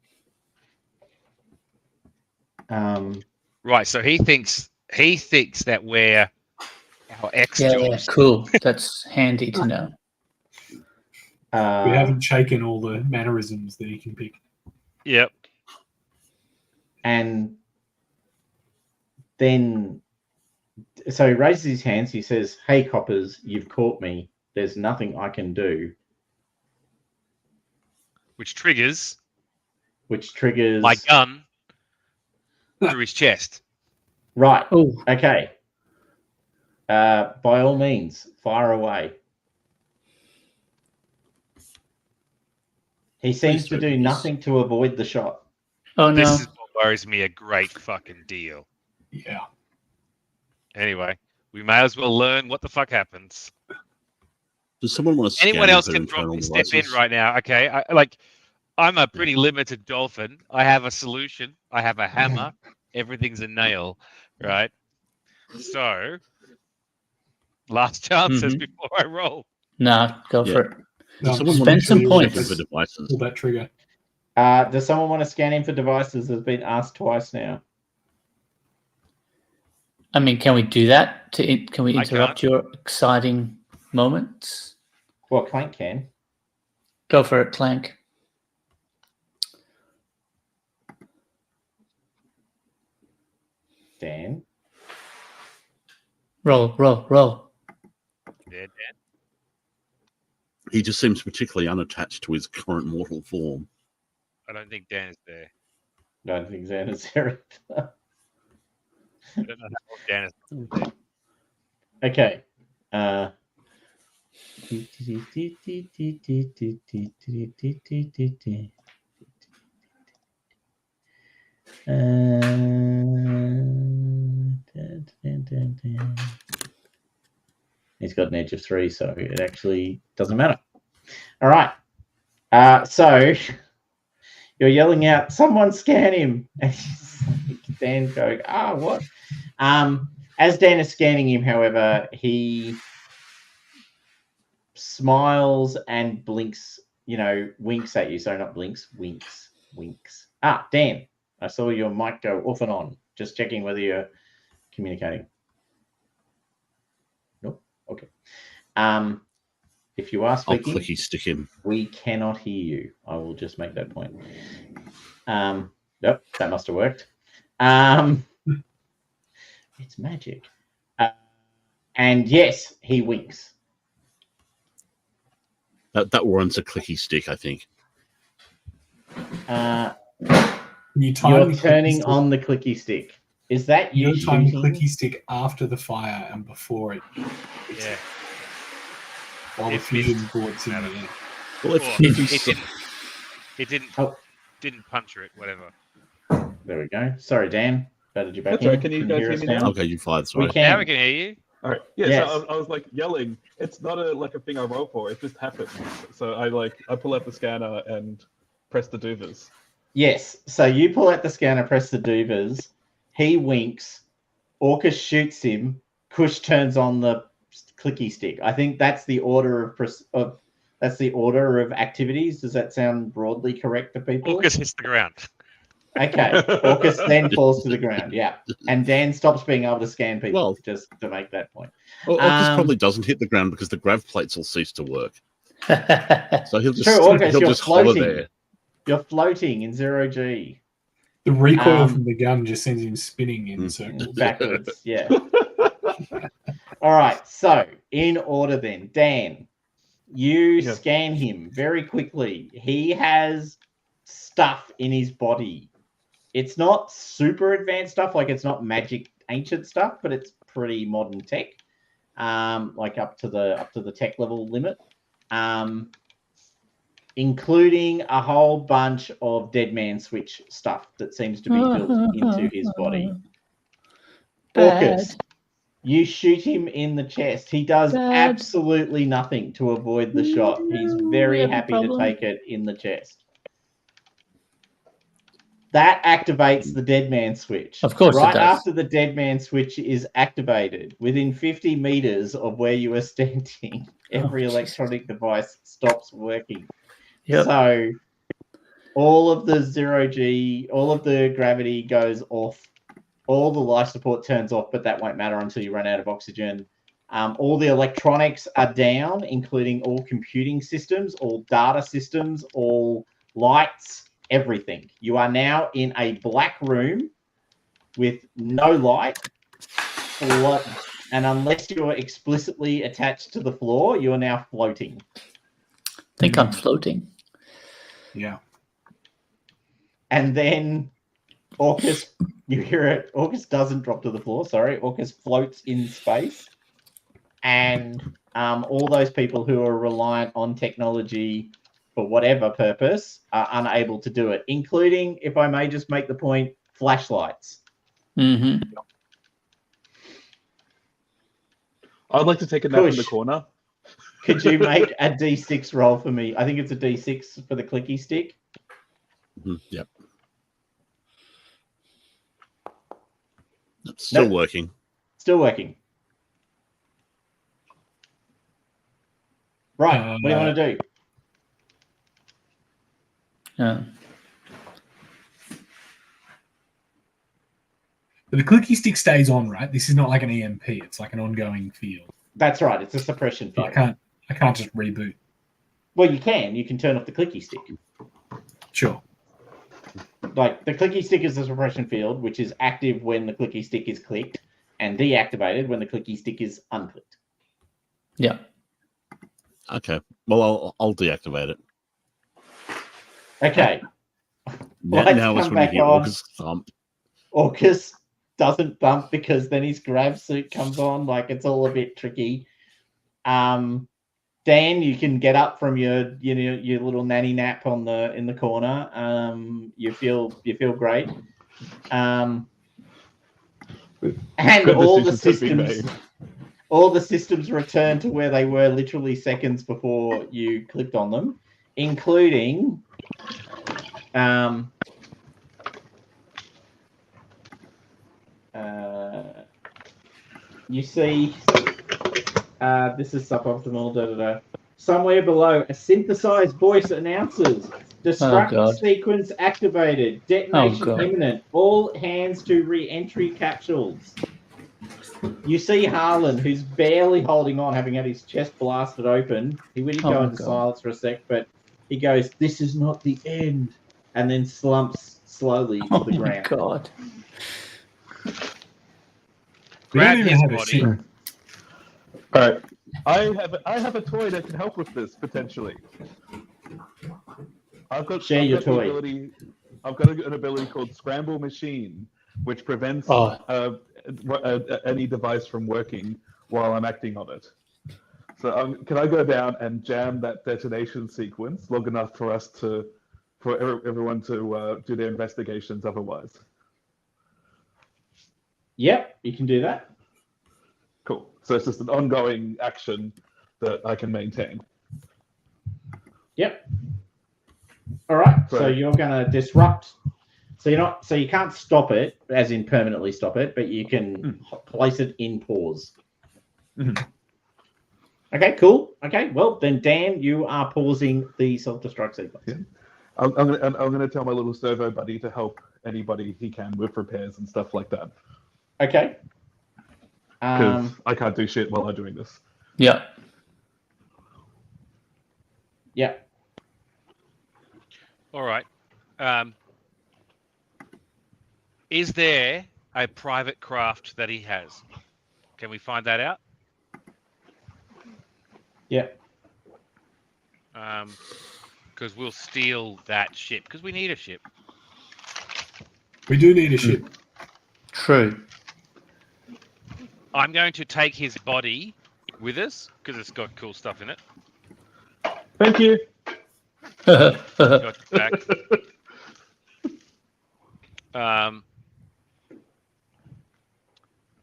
Speaker 6: Right, so he thinks that we're our ex
Speaker 2: Yeah,
Speaker 6: jobs.
Speaker 2: cool. That's handy to know.
Speaker 4: We haven't shaken all the mannerisms that you can pick.
Speaker 6: Yep.
Speaker 1: And then, so he raises his hands. He says, "Hey, coppers, you've caught me. There's nothing I can do."
Speaker 6: Which triggers
Speaker 1: Which triggers
Speaker 6: my gun through his chest.
Speaker 1: Right.
Speaker 2: Oh,
Speaker 1: Okay. By all means, fire away. He seems to do nothing to avoid the shot.
Speaker 2: oh no.
Speaker 6: This is what worries me a great fucking deal.
Speaker 4: Yeah.
Speaker 6: Anyway, we may as well learn what the fuck happens.
Speaker 7: Does someone want to scan
Speaker 6: Anyone else
Speaker 7: for
Speaker 6: can
Speaker 7: internal
Speaker 6: step in
Speaker 7: devices?
Speaker 6: right now. Okay, I'm a pretty limited dolphin. I have a solution. I have a hammer. Everything's a nail, right? So, last chances before I roll.
Speaker 2: Nah, go for it.
Speaker 7: Does
Speaker 4: No,
Speaker 7: someone
Speaker 2: spend
Speaker 7: want to
Speaker 2: some
Speaker 7: check
Speaker 2: points.
Speaker 7: for devices?
Speaker 4: pull that trigger.
Speaker 1: Does someone want to scan in for devices? Has been asked twice now.
Speaker 2: I mean, can we do that? Can we
Speaker 6: I
Speaker 2: interrupt
Speaker 6: can't.
Speaker 2: your exciting moments?
Speaker 1: Well, Clank can.
Speaker 2: Go for it, Clank.
Speaker 1: Dan.
Speaker 2: Roll.
Speaker 6: There, Dan.
Speaker 7: He just seems particularly unattached to his current mortal form.
Speaker 6: I don't think Dan is there.
Speaker 1: No, I don't think Xander's there.
Speaker 6: I don't know how Dan is there.
Speaker 1: Okay. He's got an edge of 3, so it actually doesn't matter. All right. So you're yelling out, "Someone scan him!" And Dan's going, what? As Dan is scanning him, however, he smiles and blinks, winks at you. Sorry, not blinks, winks. Dan, I saw your mic go off and on. Just checking whether you're communicating. Nope. Okay. If you are
Speaker 7: I'll
Speaker 1: speaking,
Speaker 7: clicky stick him.
Speaker 1: we cannot hear you. I will just make that point. Yep, that must have worked. It's magic. And yes, he winks.
Speaker 7: That warrants a clicky stick, I think.
Speaker 4: You
Speaker 1: You're turning on the clicky stick. Is that you
Speaker 4: time
Speaker 1: shooting?
Speaker 4: clicky stick after the fire and before it.
Speaker 6: Yeah.
Speaker 4: While the
Speaker 6: It
Speaker 4: fusion
Speaker 6: missed.
Speaker 4: board's in the air.
Speaker 7: Well,
Speaker 6: Or
Speaker 7: if he's
Speaker 6: it didn't
Speaker 1: Oh.
Speaker 6: didn't puncture it, whatever.
Speaker 1: There we go. Sorry, Dan. Batted you back
Speaker 5: That's
Speaker 1: in.
Speaker 5: all right. Can you guys
Speaker 1: hear
Speaker 5: hear
Speaker 1: us
Speaker 5: me now?
Speaker 7: okay, you fired. Sorry.
Speaker 1: We can.
Speaker 6: Now we can hear you.
Speaker 5: All right. Yeah.
Speaker 1: Yes.
Speaker 5: So I was like yelling. It's not a thing I roll for. It just happens. So I pull out the scanner and press the doovers.
Speaker 1: Yes. So you pull out the scanner, press the doovers. He winks. Orcus shoots him. Kush turns on the clicky stick. I think that's the order of activities. Does that sound broadly correct to people?
Speaker 6: Orcus hits the ground.
Speaker 1: Okay. Orcus then falls to the ground. Yeah. And Dan stops being able to scan people,
Speaker 7: Well-
Speaker 1: just to make that point.
Speaker 7: Orcus
Speaker 1: Um,
Speaker 7: probably doesn't hit the ground because the grav plates will cease to work. So he'll just
Speaker 1: True, Orcus, you're
Speaker 7: hover
Speaker 1: floating.
Speaker 7: there.
Speaker 1: You're floating in 0G.
Speaker 4: The recoil
Speaker 1: Um,
Speaker 4: from the gun just sends him spinning in circles.
Speaker 1: Backwards, yeah. All right, so in order then, Dan, you
Speaker 5: Yes.
Speaker 1: scan him very quickly. He has stuff in his body. It's not super advanced stuff, like it's not magic ancient stuff, but it's pretty modern tech, like up to the tech level limit, including a whole bunch of Dead Man Switch stuff that seems to be built into his body. Orcus, you shoot him in the chest. He does
Speaker 2: Bad.
Speaker 1: absolutely nothing to avoid the shot. He's
Speaker 2: No,
Speaker 1: very
Speaker 2: we have a
Speaker 1: happy to
Speaker 2: problem.
Speaker 1: take it in the chest. That activates the Dead Man Switch.
Speaker 2: Of course it
Speaker 1: right
Speaker 2: does.
Speaker 1: after the Dead Man Switch is activated, within 50 meters of where you are standing, every electronic device stops working.
Speaker 2: Yep.
Speaker 1: So all of the 0G, all of the gravity goes off, all the life support turns off, but that won't matter until you run out of oxygen. All the electronics are down, including all computing systems, all data systems, all lights, everything. You are now in a black room with no light, and unless you are explicitly attached to the floor, you are now floating.
Speaker 2: I think I'm floating.
Speaker 4: Yeah.
Speaker 1: And then Orcus, you hear it. Orcus doesn't drop to the floor. Sorry, Orcus floats in space, and all those people who are reliant on technology for whatever purpose are unable to do it, including, if I may just make the point, flashlights.
Speaker 2: Mm-hmm.
Speaker 5: I'd like to take a nap in the
Speaker 1: Push.
Speaker 5: corner.
Speaker 1: Could you make a D6 roll for me? I think it's a D6 for the clicky stick.
Speaker 7: Yep. It's still
Speaker 1: Nope.
Speaker 7: working.
Speaker 1: Still working. Right. What do you want to do?
Speaker 2: Yeah.
Speaker 4: But the clicky stick stays on, right? This is not like an EMP. It's like an ongoing field.
Speaker 1: That's right. It's a suppression
Speaker 4: So
Speaker 1: field.
Speaker 4: I can't just reboot.
Speaker 1: Well, you can. You can turn off the clicky stick.
Speaker 4: Sure.
Speaker 1: Like, the clicky stick is a suppression field, which is active when the clicky stick is clicked and deactivated when the clicky stick is unclicked.
Speaker 2: Yeah.
Speaker 7: Okay. Well, I'll deactivate it.
Speaker 1: Okay.
Speaker 7: Now,
Speaker 1: Lights
Speaker 7: now is
Speaker 1: come
Speaker 7: when you
Speaker 1: back
Speaker 7: hear
Speaker 1: on.
Speaker 7: Orcus thump.
Speaker 1: Orcus doesn't bump because then his grav suit comes on. Like, it's all a bit tricky. Dan, you can get up from your little nanny nap in the corner. You feel great. And
Speaker 5: Good
Speaker 1: all the
Speaker 5: decisions have been
Speaker 1: systems
Speaker 5: made.
Speaker 1: all the systems return to where they were literally seconds before you clicked on them, including you see this is suboptimal. Somewhere below, a synthesized voice announces destruct
Speaker 2: God.
Speaker 1: sequence activated, detonation
Speaker 2: God.
Speaker 1: imminent, all hands to re-entry capsules. You see Harlan, who's barely holding on, having had his chest blasted open. He would go into
Speaker 2: God.
Speaker 1: silence for a sec, but he goes, "This is not the end," and then slumps slowly to
Speaker 2: Oh
Speaker 1: the
Speaker 2: my
Speaker 1: ground.
Speaker 2: God.
Speaker 4: We don't
Speaker 6: Grab
Speaker 4: even
Speaker 6: his
Speaker 4: have a
Speaker 6: body.
Speaker 4: sit.
Speaker 5: All right. I have a toy that can help with this potentially.
Speaker 1: Share your
Speaker 5: the
Speaker 1: toy.
Speaker 5: I've got an ability called Scramble Machine, which prevents any device from working while I'm acting on it. So can I go down and jam that detonation sequence long enough for everyone to do their investigations otherwise?
Speaker 1: Yep, you can do that.
Speaker 5: Cool. So it's just an ongoing action that I can maintain.
Speaker 1: Yep. All right. So
Speaker 5: Right.
Speaker 1: you're going to disrupt. So you can't stop it, as in permanently stop it, but you can place it in pause.
Speaker 5: Mhm.
Speaker 1: Okay, cool. Okay, well then, Dan, you are pausing the self-destruct sequence.
Speaker 5: Yeah. I'm gonna tell my little servo buddy to help anybody he can with repairs and stuff like that.
Speaker 1: Okay.
Speaker 5: Because I can't do shit while I'm doing this.
Speaker 2: Yeah.
Speaker 1: Yeah.
Speaker 6: All right. Is there a private craft that he has? Can we find that out?
Speaker 1: Yeah.
Speaker 6: Because we'll steal that ship because we need a ship.
Speaker 4: We do need a ship.
Speaker 2: True.
Speaker 6: I'm going to take his body with us because it's got cool stuff in it.
Speaker 5: Thank you.
Speaker 6: Got your back.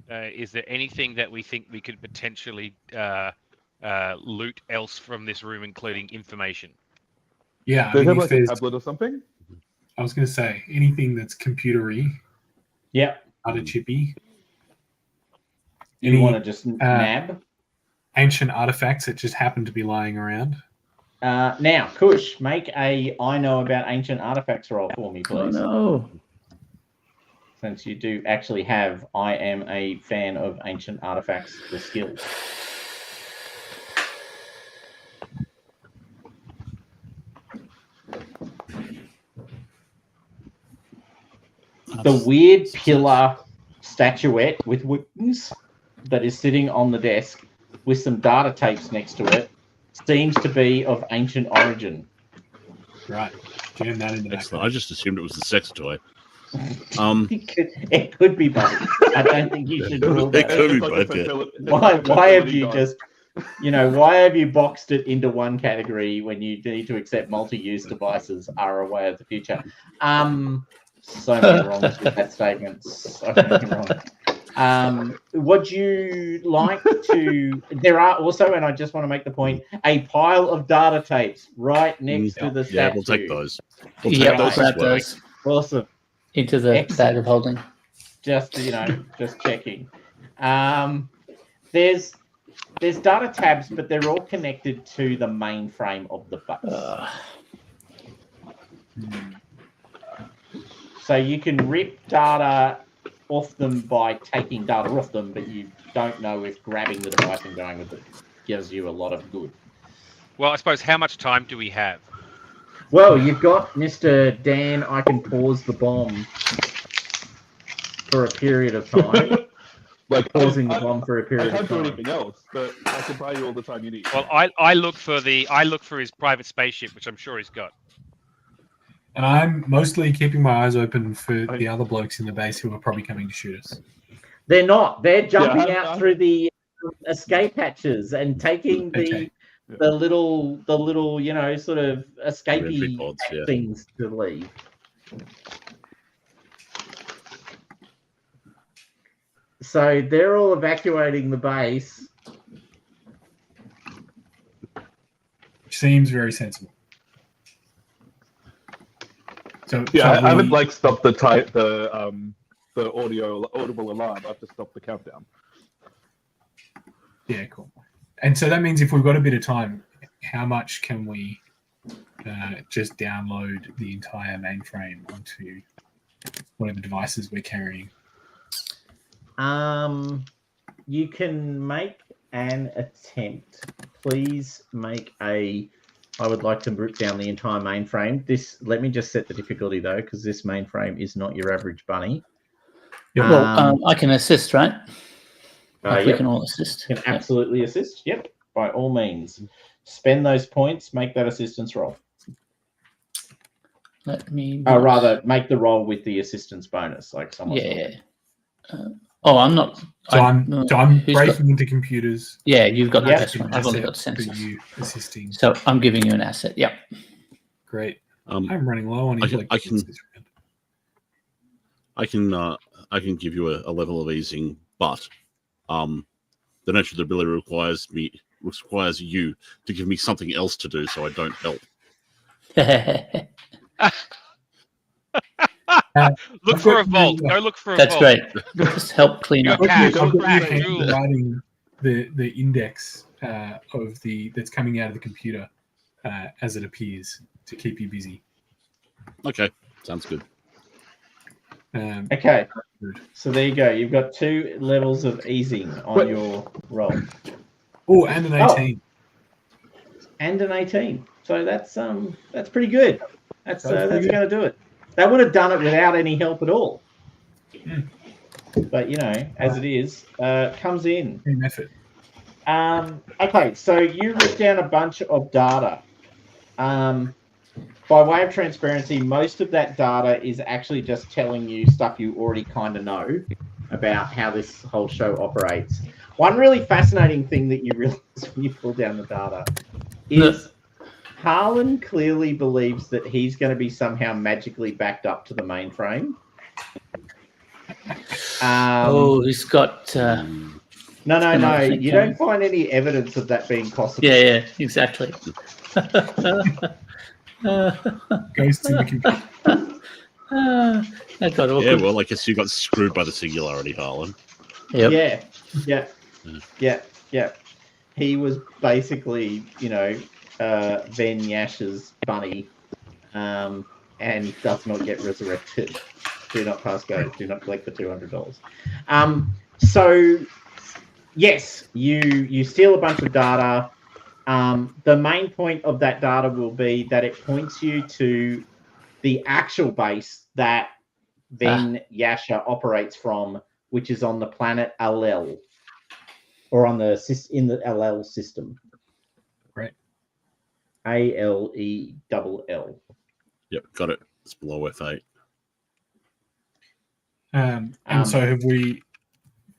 Speaker 6: Is there anything that we think we could potentially loot else from this room, including information?
Speaker 4: Yeah, I
Speaker 5: Does it
Speaker 4: mean,
Speaker 5: have
Speaker 4: if
Speaker 5: like a
Speaker 4: there's,
Speaker 5: tablet or something?
Speaker 4: I was going to say anything that's computery,
Speaker 1: Yeah.
Speaker 4: data chippy,
Speaker 1: You
Speaker 4: Any,
Speaker 1: want to just nab?
Speaker 4: ancient artifacts that just happen to be lying around.
Speaker 1: Now, Kush, make a I know about ancient artifacts roll for me,
Speaker 2: Oh
Speaker 1: please.
Speaker 2: no.
Speaker 1: Since you do actually have I am a fan of ancient artifacts, the skill. The weird pillar statuette with wings that is sitting on the desk with some data tapes next to it seems to be of ancient origin.
Speaker 4: Right. Jam that into that.
Speaker 7: Excellent. I just assumed it was the sex toy.
Speaker 1: It could be both. I don't think you should rule
Speaker 7: It
Speaker 1: that.
Speaker 7: could be
Speaker 5: It's like a
Speaker 7: both, yeah.
Speaker 1: Why have
Speaker 5: fertility
Speaker 1: you
Speaker 5: god.
Speaker 1: just, why have you boxed it into one category when you need to accept multi-use devices are a way of the future? So many wrongs with that statement. So many wrongs. Would you like to? There are also, and I just want to make the point, a pile of data tapes right next to the statue.
Speaker 7: Yeah, we'll take those. We'll
Speaker 2: Yeah,
Speaker 7: take those
Speaker 2: grab
Speaker 7: as well.
Speaker 2: those
Speaker 1: Awesome.
Speaker 2: into the
Speaker 1: Excellent.
Speaker 2: bag of holding.
Speaker 1: Just just checking. There's data tabs, but they're all connected to the mainframe of the bus. So you can rip data off them by taking data off them, but you don't know if grabbing the device and going with it gives you a lot of good.
Speaker 6: Well, I suppose how much time do we have?
Speaker 1: Well, you've got Mr. Dan, I can pause the bomb for a period of time.
Speaker 5: Like
Speaker 1: Pausing the bomb for a
Speaker 5: I
Speaker 1: period of
Speaker 5: can't do
Speaker 1: time.
Speaker 5: anything else, but I can buy you all the time you need.
Speaker 6: Well, I look for his private spaceship, which I'm sure he's got.
Speaker 4: And I'm mostly keeping my eyes open for the other blokes in the base who are probably coming to shoot us.
Speaker 1: They're not. They're jumping
Speaker 5: Yeah,
Speaker 1: out through the escape hatches and taking
Speaker 4: Okay.
Speaker 1: the little sort of
Speaker 7: Entry
Speaker 1: escapey
Speaker 7: pods, yeah.
Speaker 1: things to leave. So they're all evacuating the base.
Speaker 4: Seems very sensible. So
Speaker 5: Yeah,
Speaker 4: shall
Speaker 5: I haven't
Speaker 4: we-
Speaker 5: stopped the audible alarm. I've just stopped the countdown.
Speaker 4: Yeah, cool. And so that means if we've got a bit of time, how much can we just download the entire mainframe onto whatever devices we're carrying?
Speaker 1: You can make an attempt. Please make a. I would like to rip down the entire mainframe. Let me just set the difficulty though, because this mainframe is not your average bunny.
Speaker 4: Yeah,
Speaker 2: Well, I can assist, right? Like we
Speaker 1: Yep.
Speaker 2: can all assist.
Speaker 1: Can absolutely assist. Yep, by all means. Spend those points. Make that assistance roll.
Speaker 2: Let me.
Speaker 1: Or rather, make the roll with the assistance bonus, like someone.
Speaker 2: Yeah. I'm not.
Speaker 4: I'm
Speaker 2: who's got-
Speaker 4: breaking into computers.
Speaker 2: Yeah, you've got the
Speaker 1: Yeah.
Speaker 2: best one. I've only got
Speaker 4: For
Speaker 2: sensors.
Speaker 4: you assisting.
Speaker 2: So I'm giving you an asset. Yeah.
Speaker 4: Great.
Speaker 7: Um,
Speaker 4: I'm running low on
Speaker 7: I can-
Speaker 4: electricity this round.
Speaker 7: I can give you a level of easing, but the nature of the ability requires you to give me something else to do, so I don't help.
Speaker 6: Look
Speaker 4: I've
Speaker 6: for
Speaker 4: got
Speaker 6: a vault.
Speaker 4: the-
Speaker 6: Go look for a
Speaker 2: That's
Speaker 6: vault.
Speaker 2: great. Just help clean up.
Speaker 6: Your cat.
Speaker 4: I've got
Speaker 6: Crack,
Speaker 4: you
Speaker 6: jewel.
Speaker 4: writing the index of that's coming out of the computer as it appears to keep you busy.
Speaker 7: Okay, sounds good.
Speaker 1: Okay, so there you go. You've got 2 levels of easing on your roll.
Speaker 4: Oh, and an 18.
Speaker 1: And an 18. So that's pretty good. That's
Speaker 4: pretty
Speaker 1: going
Speaker 4: good.
Speaker 1: to do it. They would have done it without any help at all.
Speaker 4: Mm.
Speaker 1: But as it is, comes in.
Speaker 4: Team effort.
Speaker 1: Okay, so you wrote down a bunch of data. By way of transparency, most of that data is actually just telling you stuff you already kind of know about how this whole show operates. One really fascinating thing that you realize when you pull down the data is Harlan clearly believes that he's going to be somehow magically backed up to the mainframe.
Speaker 2: He's got...
Speaker 1: No. You don't find any evidence of that being possible.
Speaker 2: Yeah, exactly.
Speaker 4: Ghosts in the computer.
Speaker 7: Well, I guess you got screwed by the singularity, Harlan.
Speaker 2: Yep.
Speaker 1: Yeah. He was basically, Ben Yash's bunny, and does not get resurrected. Do not pass go. Do not collect the $200. So, yes, you steal a bunch of data. The main point of that data will be that it points you to the actual base that Ben Yasha operates from, which is on the planet Alel, or in the Alel system.
Speaker 4: Right.
Speaker 1: ALELL.
Speaker 7: Yep, got it. It's below F8.
Speaker 4: And so have we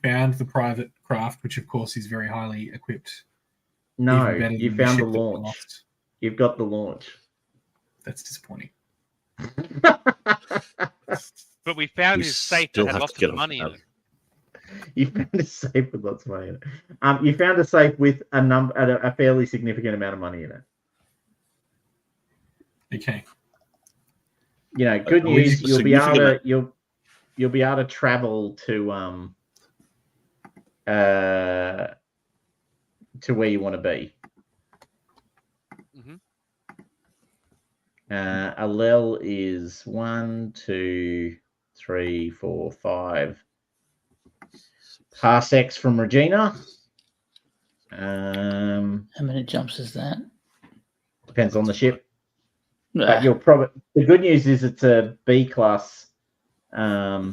Speaker 4: found the private craft, which of course is very highly equipped?
Speaker 1: No,
Speaker 4: even better
Speaker 1: you
Speaker 4: than the
Speaker 1: found the
Speaker 4: ship that we
Speaker 1: launch.
Speaker 4: lost?
Speaker 1: You've got the launch.
Speaker 4: That's disappointing.
Speaker 6: But we found
Speaker 7: We
Speaker 6: his safe
Speaker 7: still
Speaker 6: that had
Speaker 7: have
Speaker 6: lots
Speaker 7: to get
Speaker 6: of money in
Speaker 7: off
Speaker 6: it.
Speaker 1: You found a safe with lots of money in it. You found a safe with a fairly significant amount of money in it.
Speaker 4: Okay.
Speaker 1: Good news. You'll be able to travel to where you want to be.
Speaker 6: Mm-hmm.
Speaker 1: Alel is 1, 2, 3, 4, 5 parsecs from Regina.
Speaker 2: How many jumps is that?
Speaker 1: Depends on the ship. But you'll probably. The good news is it's a B class starport,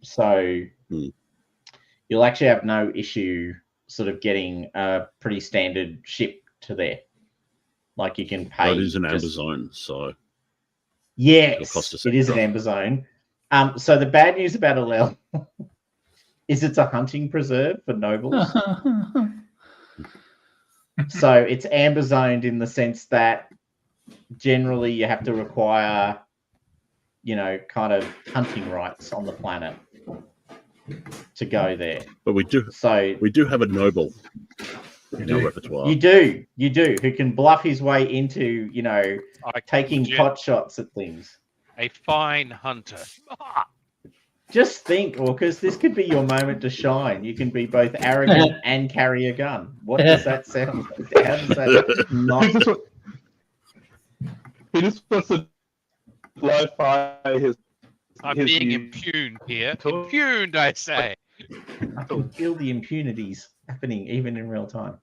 Speaker 1: so you'll actually have no issue sort of getting a pretty standard ship to there. Like you can pay.
Speaker 7: It is an amber zone, so
Speaker 1: yes, it is an amber zone. So the bad news about Alel is it's a hunting preserve for nobles. So it's amber zoned in the sense that generally you have to require, kind of hunting rights on the planet to go there.
Speaker 7: But we do have a noble in our repertoire.
Speaker 1: You do, who can bluff his way into, taking pot shots at things.
Speaker 6: A fine hunter.
Speaker 1: Just think, Orcus, this could be your moment to shine. You can be both arrogant and carry a gun. What does that sound like? How does that not...
Speaker 5: He just wants to glorify his...
Speaker 6: I'm being impugned here. Impugned, I say.
Speaker 1: I can feel the impunities happening even in real time.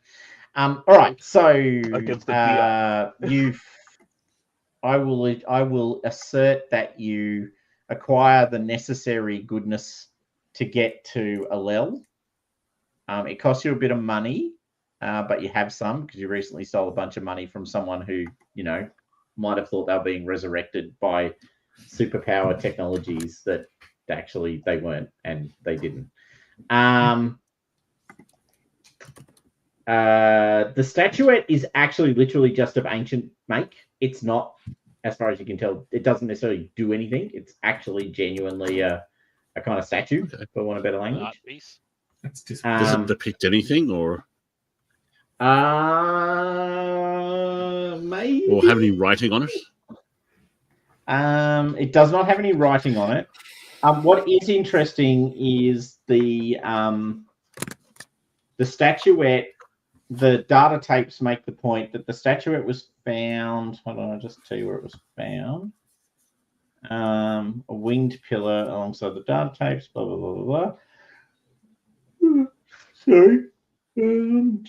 Speaker 1: All right, so I will assert that you acquire the necessary goodness to get to Alel. It costs you a bit of money, but you have some because you recently stole a bunch of money from someone who, might have thought they were being resurrected by superpower technologies that actually they weren't, and they didn't. The statuette is actually literally just of ancient make. It's not, as far as you can tell, it doesn't necessarily do anything. It's actually genuinely a kind of statue, for want of better language.
Speaker 7: Does it depict anything, or
Speaker 1: maybe,
Speaker 7: or have any writing on it?
Speaker 1: It does not have any writing on it. What is interesting is the statuette the data tapes make the point that the statuette was found. Hold on, I'll just tell you where it was found. A winged pillar alongside the data tapes. Blah blah blah blah blah. Sorry. The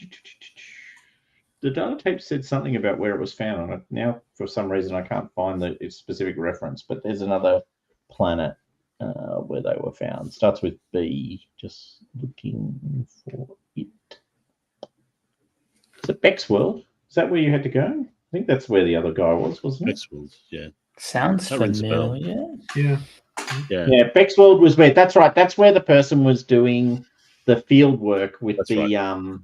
Speaker 1: data tape said something about where it was found. And now, for some reason, I can't find the specific reference. But there's another planet where they were found. Starts with B. Just looking for it. Is it Bexworld? Is that where you had to go? I think that's where the other guy was, wasn't it?
Speaker 7: Bexworld, yeah.
Speaker 2: Sounds
Speaker 7: That rings a bell.
Speaker 2: familiar.
Speaker 4: Yeah.
Speaker 1: Yeah, Bexworld was where. That's right. That's where the person was doing the field work with
Speaker 7: That's
Speaker 1: the
Speaker 7: right.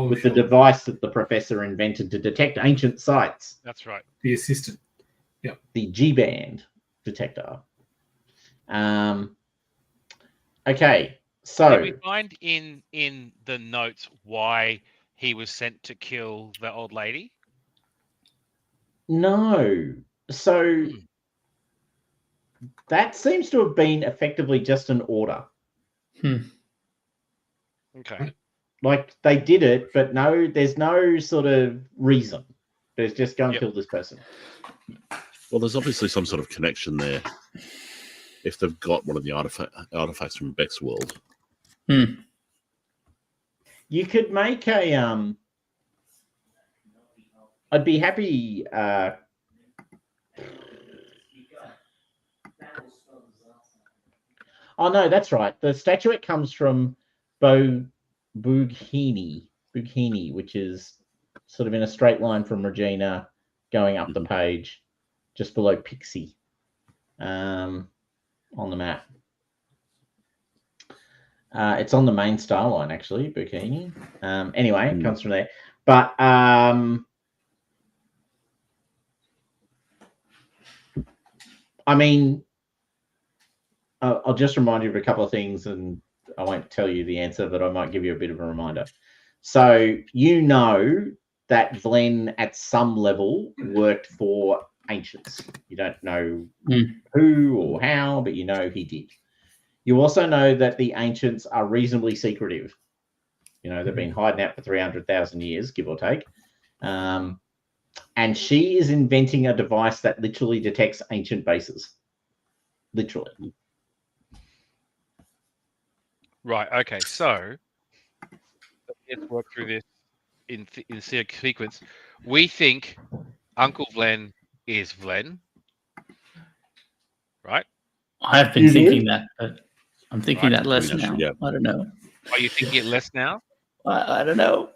Speaker 1: with the device that the professor invented to detect ancient sites.
Speaker 6: That's right.
Speaker 4: The assistant.
Speaker 1: The G-band detector. Okay, so
Speaker 6: Did we find in the notes why he was sent to kill the old lady?
Speaker 1: no, so that seems to have been effectively just an order.
Speaker 6: Okay.
Speaker 1: Like they did it, but no, there's no sort of reason. There's just go and kill this person.
Speaker 7: Well, there's obviously some sort of connection there. If they've got one of the artifacts from Beck's world,
Speaker 1: you could make a I'd be happy. Oh no, that's right. The statuette comes from Bughini, which is sort of in a straight line from Regina, going up the page, just below Pixie, on the map. It's on the main star line, actually, Bughini. Anyway, it comes from there. But I mean, I'll just remind you of a couple of things, and I won't tell you the answer, but I might give you a bit of a reminder. So you know that Vlen at some level worked for Ancients. You don't know who or how, but you know he did. You also know that the Ancients are reasonably secretive. You know, they've been hiding out for 300,000 years, give or take. And she is inventing a device that literally detects ancient bases. Literally.
Speaker 6: Right. Okay. So let's work through this in sequence. We think Uncle Vlen is Vlen, right?
Speaker 2: I've been thinking that, but I'm thinking
Speaker 6: Right.
Speaker 2: that less now.
Speaker 7: Yeah.
Speaker 2: I don't know.
Speaker 6: Are you thinking it less now?
Speaker 2: I don't know.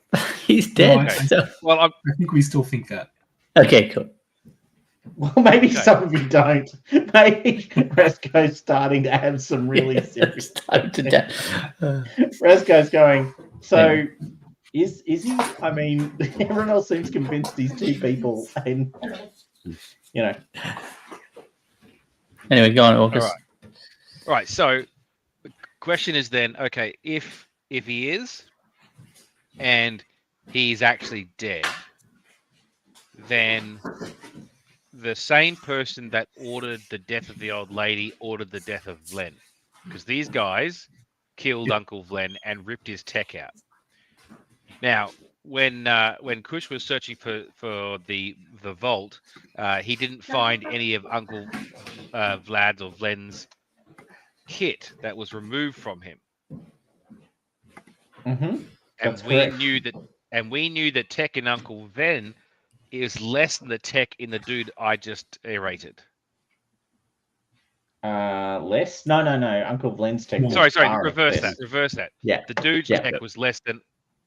Speaker 2: He's dead.
Speaker 4: I-
Speaker 2: so-
Speaker 6: Well,
Speaker 4: I think we still think that.
Speaker 2: Okay, cool.
Speaker 1: Well, maybe
Speaker 6: Okay.
Speaker 1: some of you don't. Maybe Rasco's starting to have some really serious.
Speaker 2: Time to death.
Speaker 1: Rasco's going, so is he? I mean, everyone else seems convinced these two people, and you know.
Speaker 2: Anyway, go on, Orcus.
Speaker 6: All right. So the question is then, okay, if he is, and he's actually dead, then the same person that ordered the death of the old lady ordered the death of Vlen, because these guys killed Uncle Vlen and ripped his tech out. Now, when Kush was searching for the vault, he didn't find any of Uncle Vlad's or Vlen's kit that was removed from him.
Speaker 1: Mm-hmm.
Speaker 6: And
Speaker 1: That's
Speaker 6: we
Speaker 1: correct.
Speaker 6: knew that tech in Uncle Vlen is less than the tech in the dude I just aerated.
Speaker 1: Less? No. Uncle Vlen's tech. was
Speaker 6: Sorry,
Speaker 1: far
Speaker 6: reverse
Speaker 1: less.
Speaker 6: that. Reverse that.
Speaker 1: Yeah.
Speaker 6: The dude's tech was less than.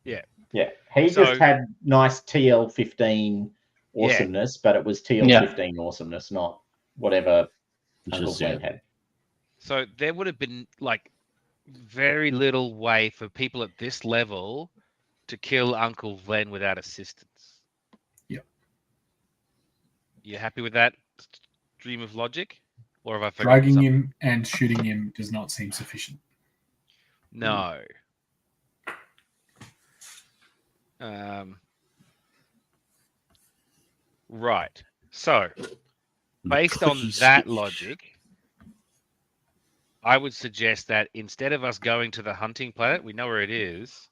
Speaker 1: Yeah. He
Speaker 6: So-
Speaker 1: just had nice TL15 awesomeness, but it was TL15 awesomeness, not whatever Uncle Vlen had.
Speaker 6: So there would have been like very little way for people at this level to kill Uncle Vlen without assistance.
Speaker 4: Yep.
Speaker 6: You happy with that stream of logic? Or have I forgotten
Speaker 4: Dragging
Speaker 6: something?
Speaker 4: him and shooting him does not seem sufficient.
Speaker 6: No. Right. So, based on that logic, I would suggest that instead of us going to the hunting planet, we know where it is,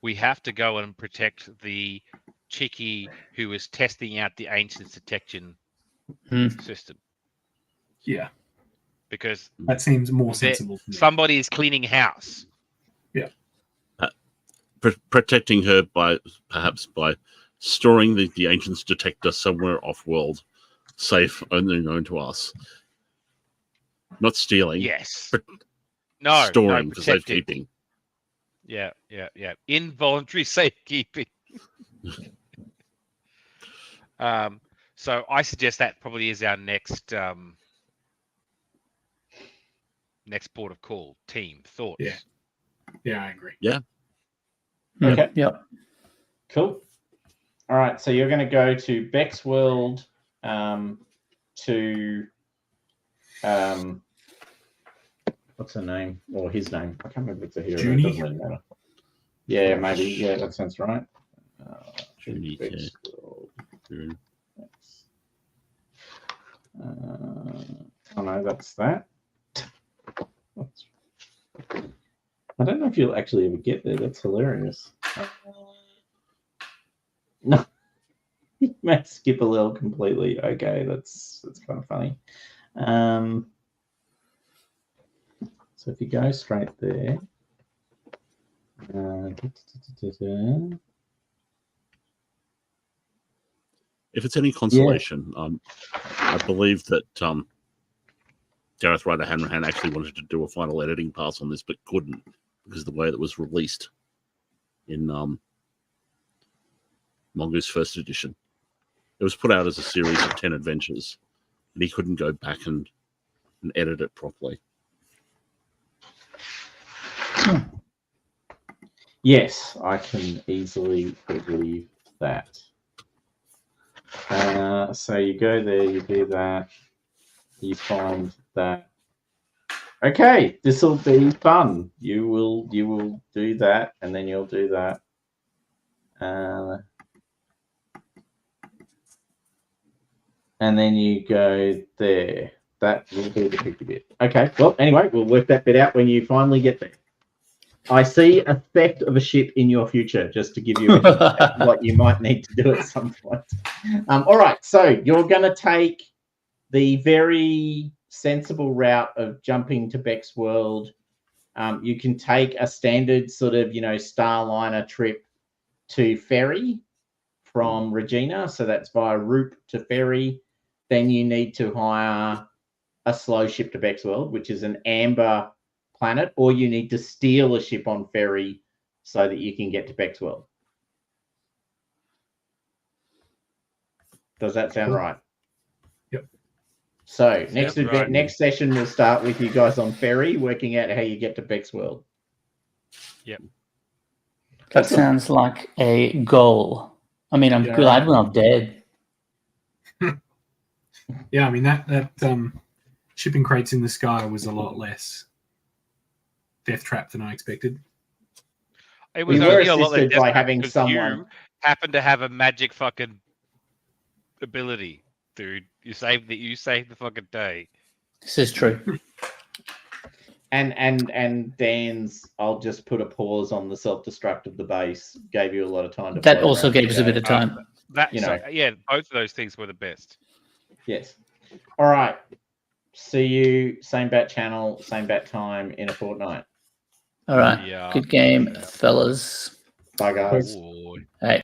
Speaker 6: we have to go and protect the chickie who is testing out the ancients detection system.
Speaker 4: Yeah,
Speaker 6: Because
Speaker 4: that seems more sensible to me.
Speaker 6: somebody is cleaning house.
Speaker 7: Protecting her perhaps by storing the ancients detector somewhere off-world, safe, only known to us. Not stealing.
Speaker 6: Yes.
Speaker 7: No, storing for
Speaker 6: protecting.
Speaker 7: safekeeping.
Speaker 6: Yeah. Involuntary safekeeping. So I suggest that probably is our next next port of call. Team thoughts.
Speaker 4: Yeah, I agree.
Speaker 7: Yeah.
Speaker 1: Okay.
Speaker 2: Yep.
Speaker 1: Cool. All right. So you're going to go to Beck's World to what's her name or his name? I can't remember if it's a hero.
Speaker 4: Junie?
Speaker 1: It doesn't really matter. Yeah, maybe. Yeah, that sounds right.
Speaker 7: Junie,
Speaker 1: Beck's
Speaker 7: yeah.
Speaker 1: World. Oh no, that's that. I don't know if you'll actually ever get there. That's hilarious. No, you may skip a level completely. Okay, that's kind of funny. So if you go straight there,
Speaker 7: If it's any consolation, I believe that Gareth Ryder Hanrahan actually wanted to do a final editing pass on this, but couldn't because of the way that was released in Mongoose first edition. It was put out as a series of 10 adventures, and he couldn't go back and edit it properly.
Speaker 1: Yes, I can easily believe that. So you go there, you do that, you find that. Okay, this will be fun. You will do that, and then you'll do that. And then you go there. That will be the tricky bit. Okay, well, anyway, we'll work that bit out when you finally get there. I see a theft of a ship in your future, just to give you a hint at what you might need to do at some point. All right, so you're going to take the very sensible route of jumping to Beck's World. You can take a standard sort of, Starliner trip to Ferry from Regina. So that's via Roop to Ferry. Then you need to hire a slow ship to Beck's World, which is an amber planet, or you need to steal a ship on Ferry so that you can get to Beck's World. Does that sound right?
Speaker 4: Yep.
Speaker 1: So next
Speaker 6: right.
Speaker 1: next session we'll start with you guys on Ferry, working out how you get to Beck's World.
Speaker 6: Yep.
Speaker 2: That sounds like a goal. I mean, I'm glad when I'm dead.
Speaker 4: Yeah, I mean that shipping crates in the sky was a lot less death trap than I expected.
Speaker 6: It was
Speaker 1: We were
Speaker 6: only a lot
Speaker 1: assisted
Speaker 6: less
Speaker 1: by
Speaker 6: desperate
Speaker 1: having
Speaker 6: because
Speaker 1: someone.
Speaker 6: you happen to have a magic fucking ability, dude. You saved the fucking day.
Speaker 2: This is true.
Speaker 1: And Dan's, I'll just put a pause on the self-destruct of the base. Gave you a lot of time to.
Speaker 2: That
Speaker 1: float
Speaker 2: also
Speaker 1: around
Speaker 2: gave
Speaker 1: and
Speaker 2: us a
Speaker 1: go.
Speaker 2: bit of time.
Speaker 6: Yeah, both of those things were the best.
Speaker 1: Yes. All right. See you same bat channel, same bat time in a fortnight.
Speaker 2: All right.
Speaker 6: Yeah.
Speaker 2: Good game, fellas.
Speaker 1: Bye, guys.
Speaker 6: Ooh.
Speaker 2: Hey.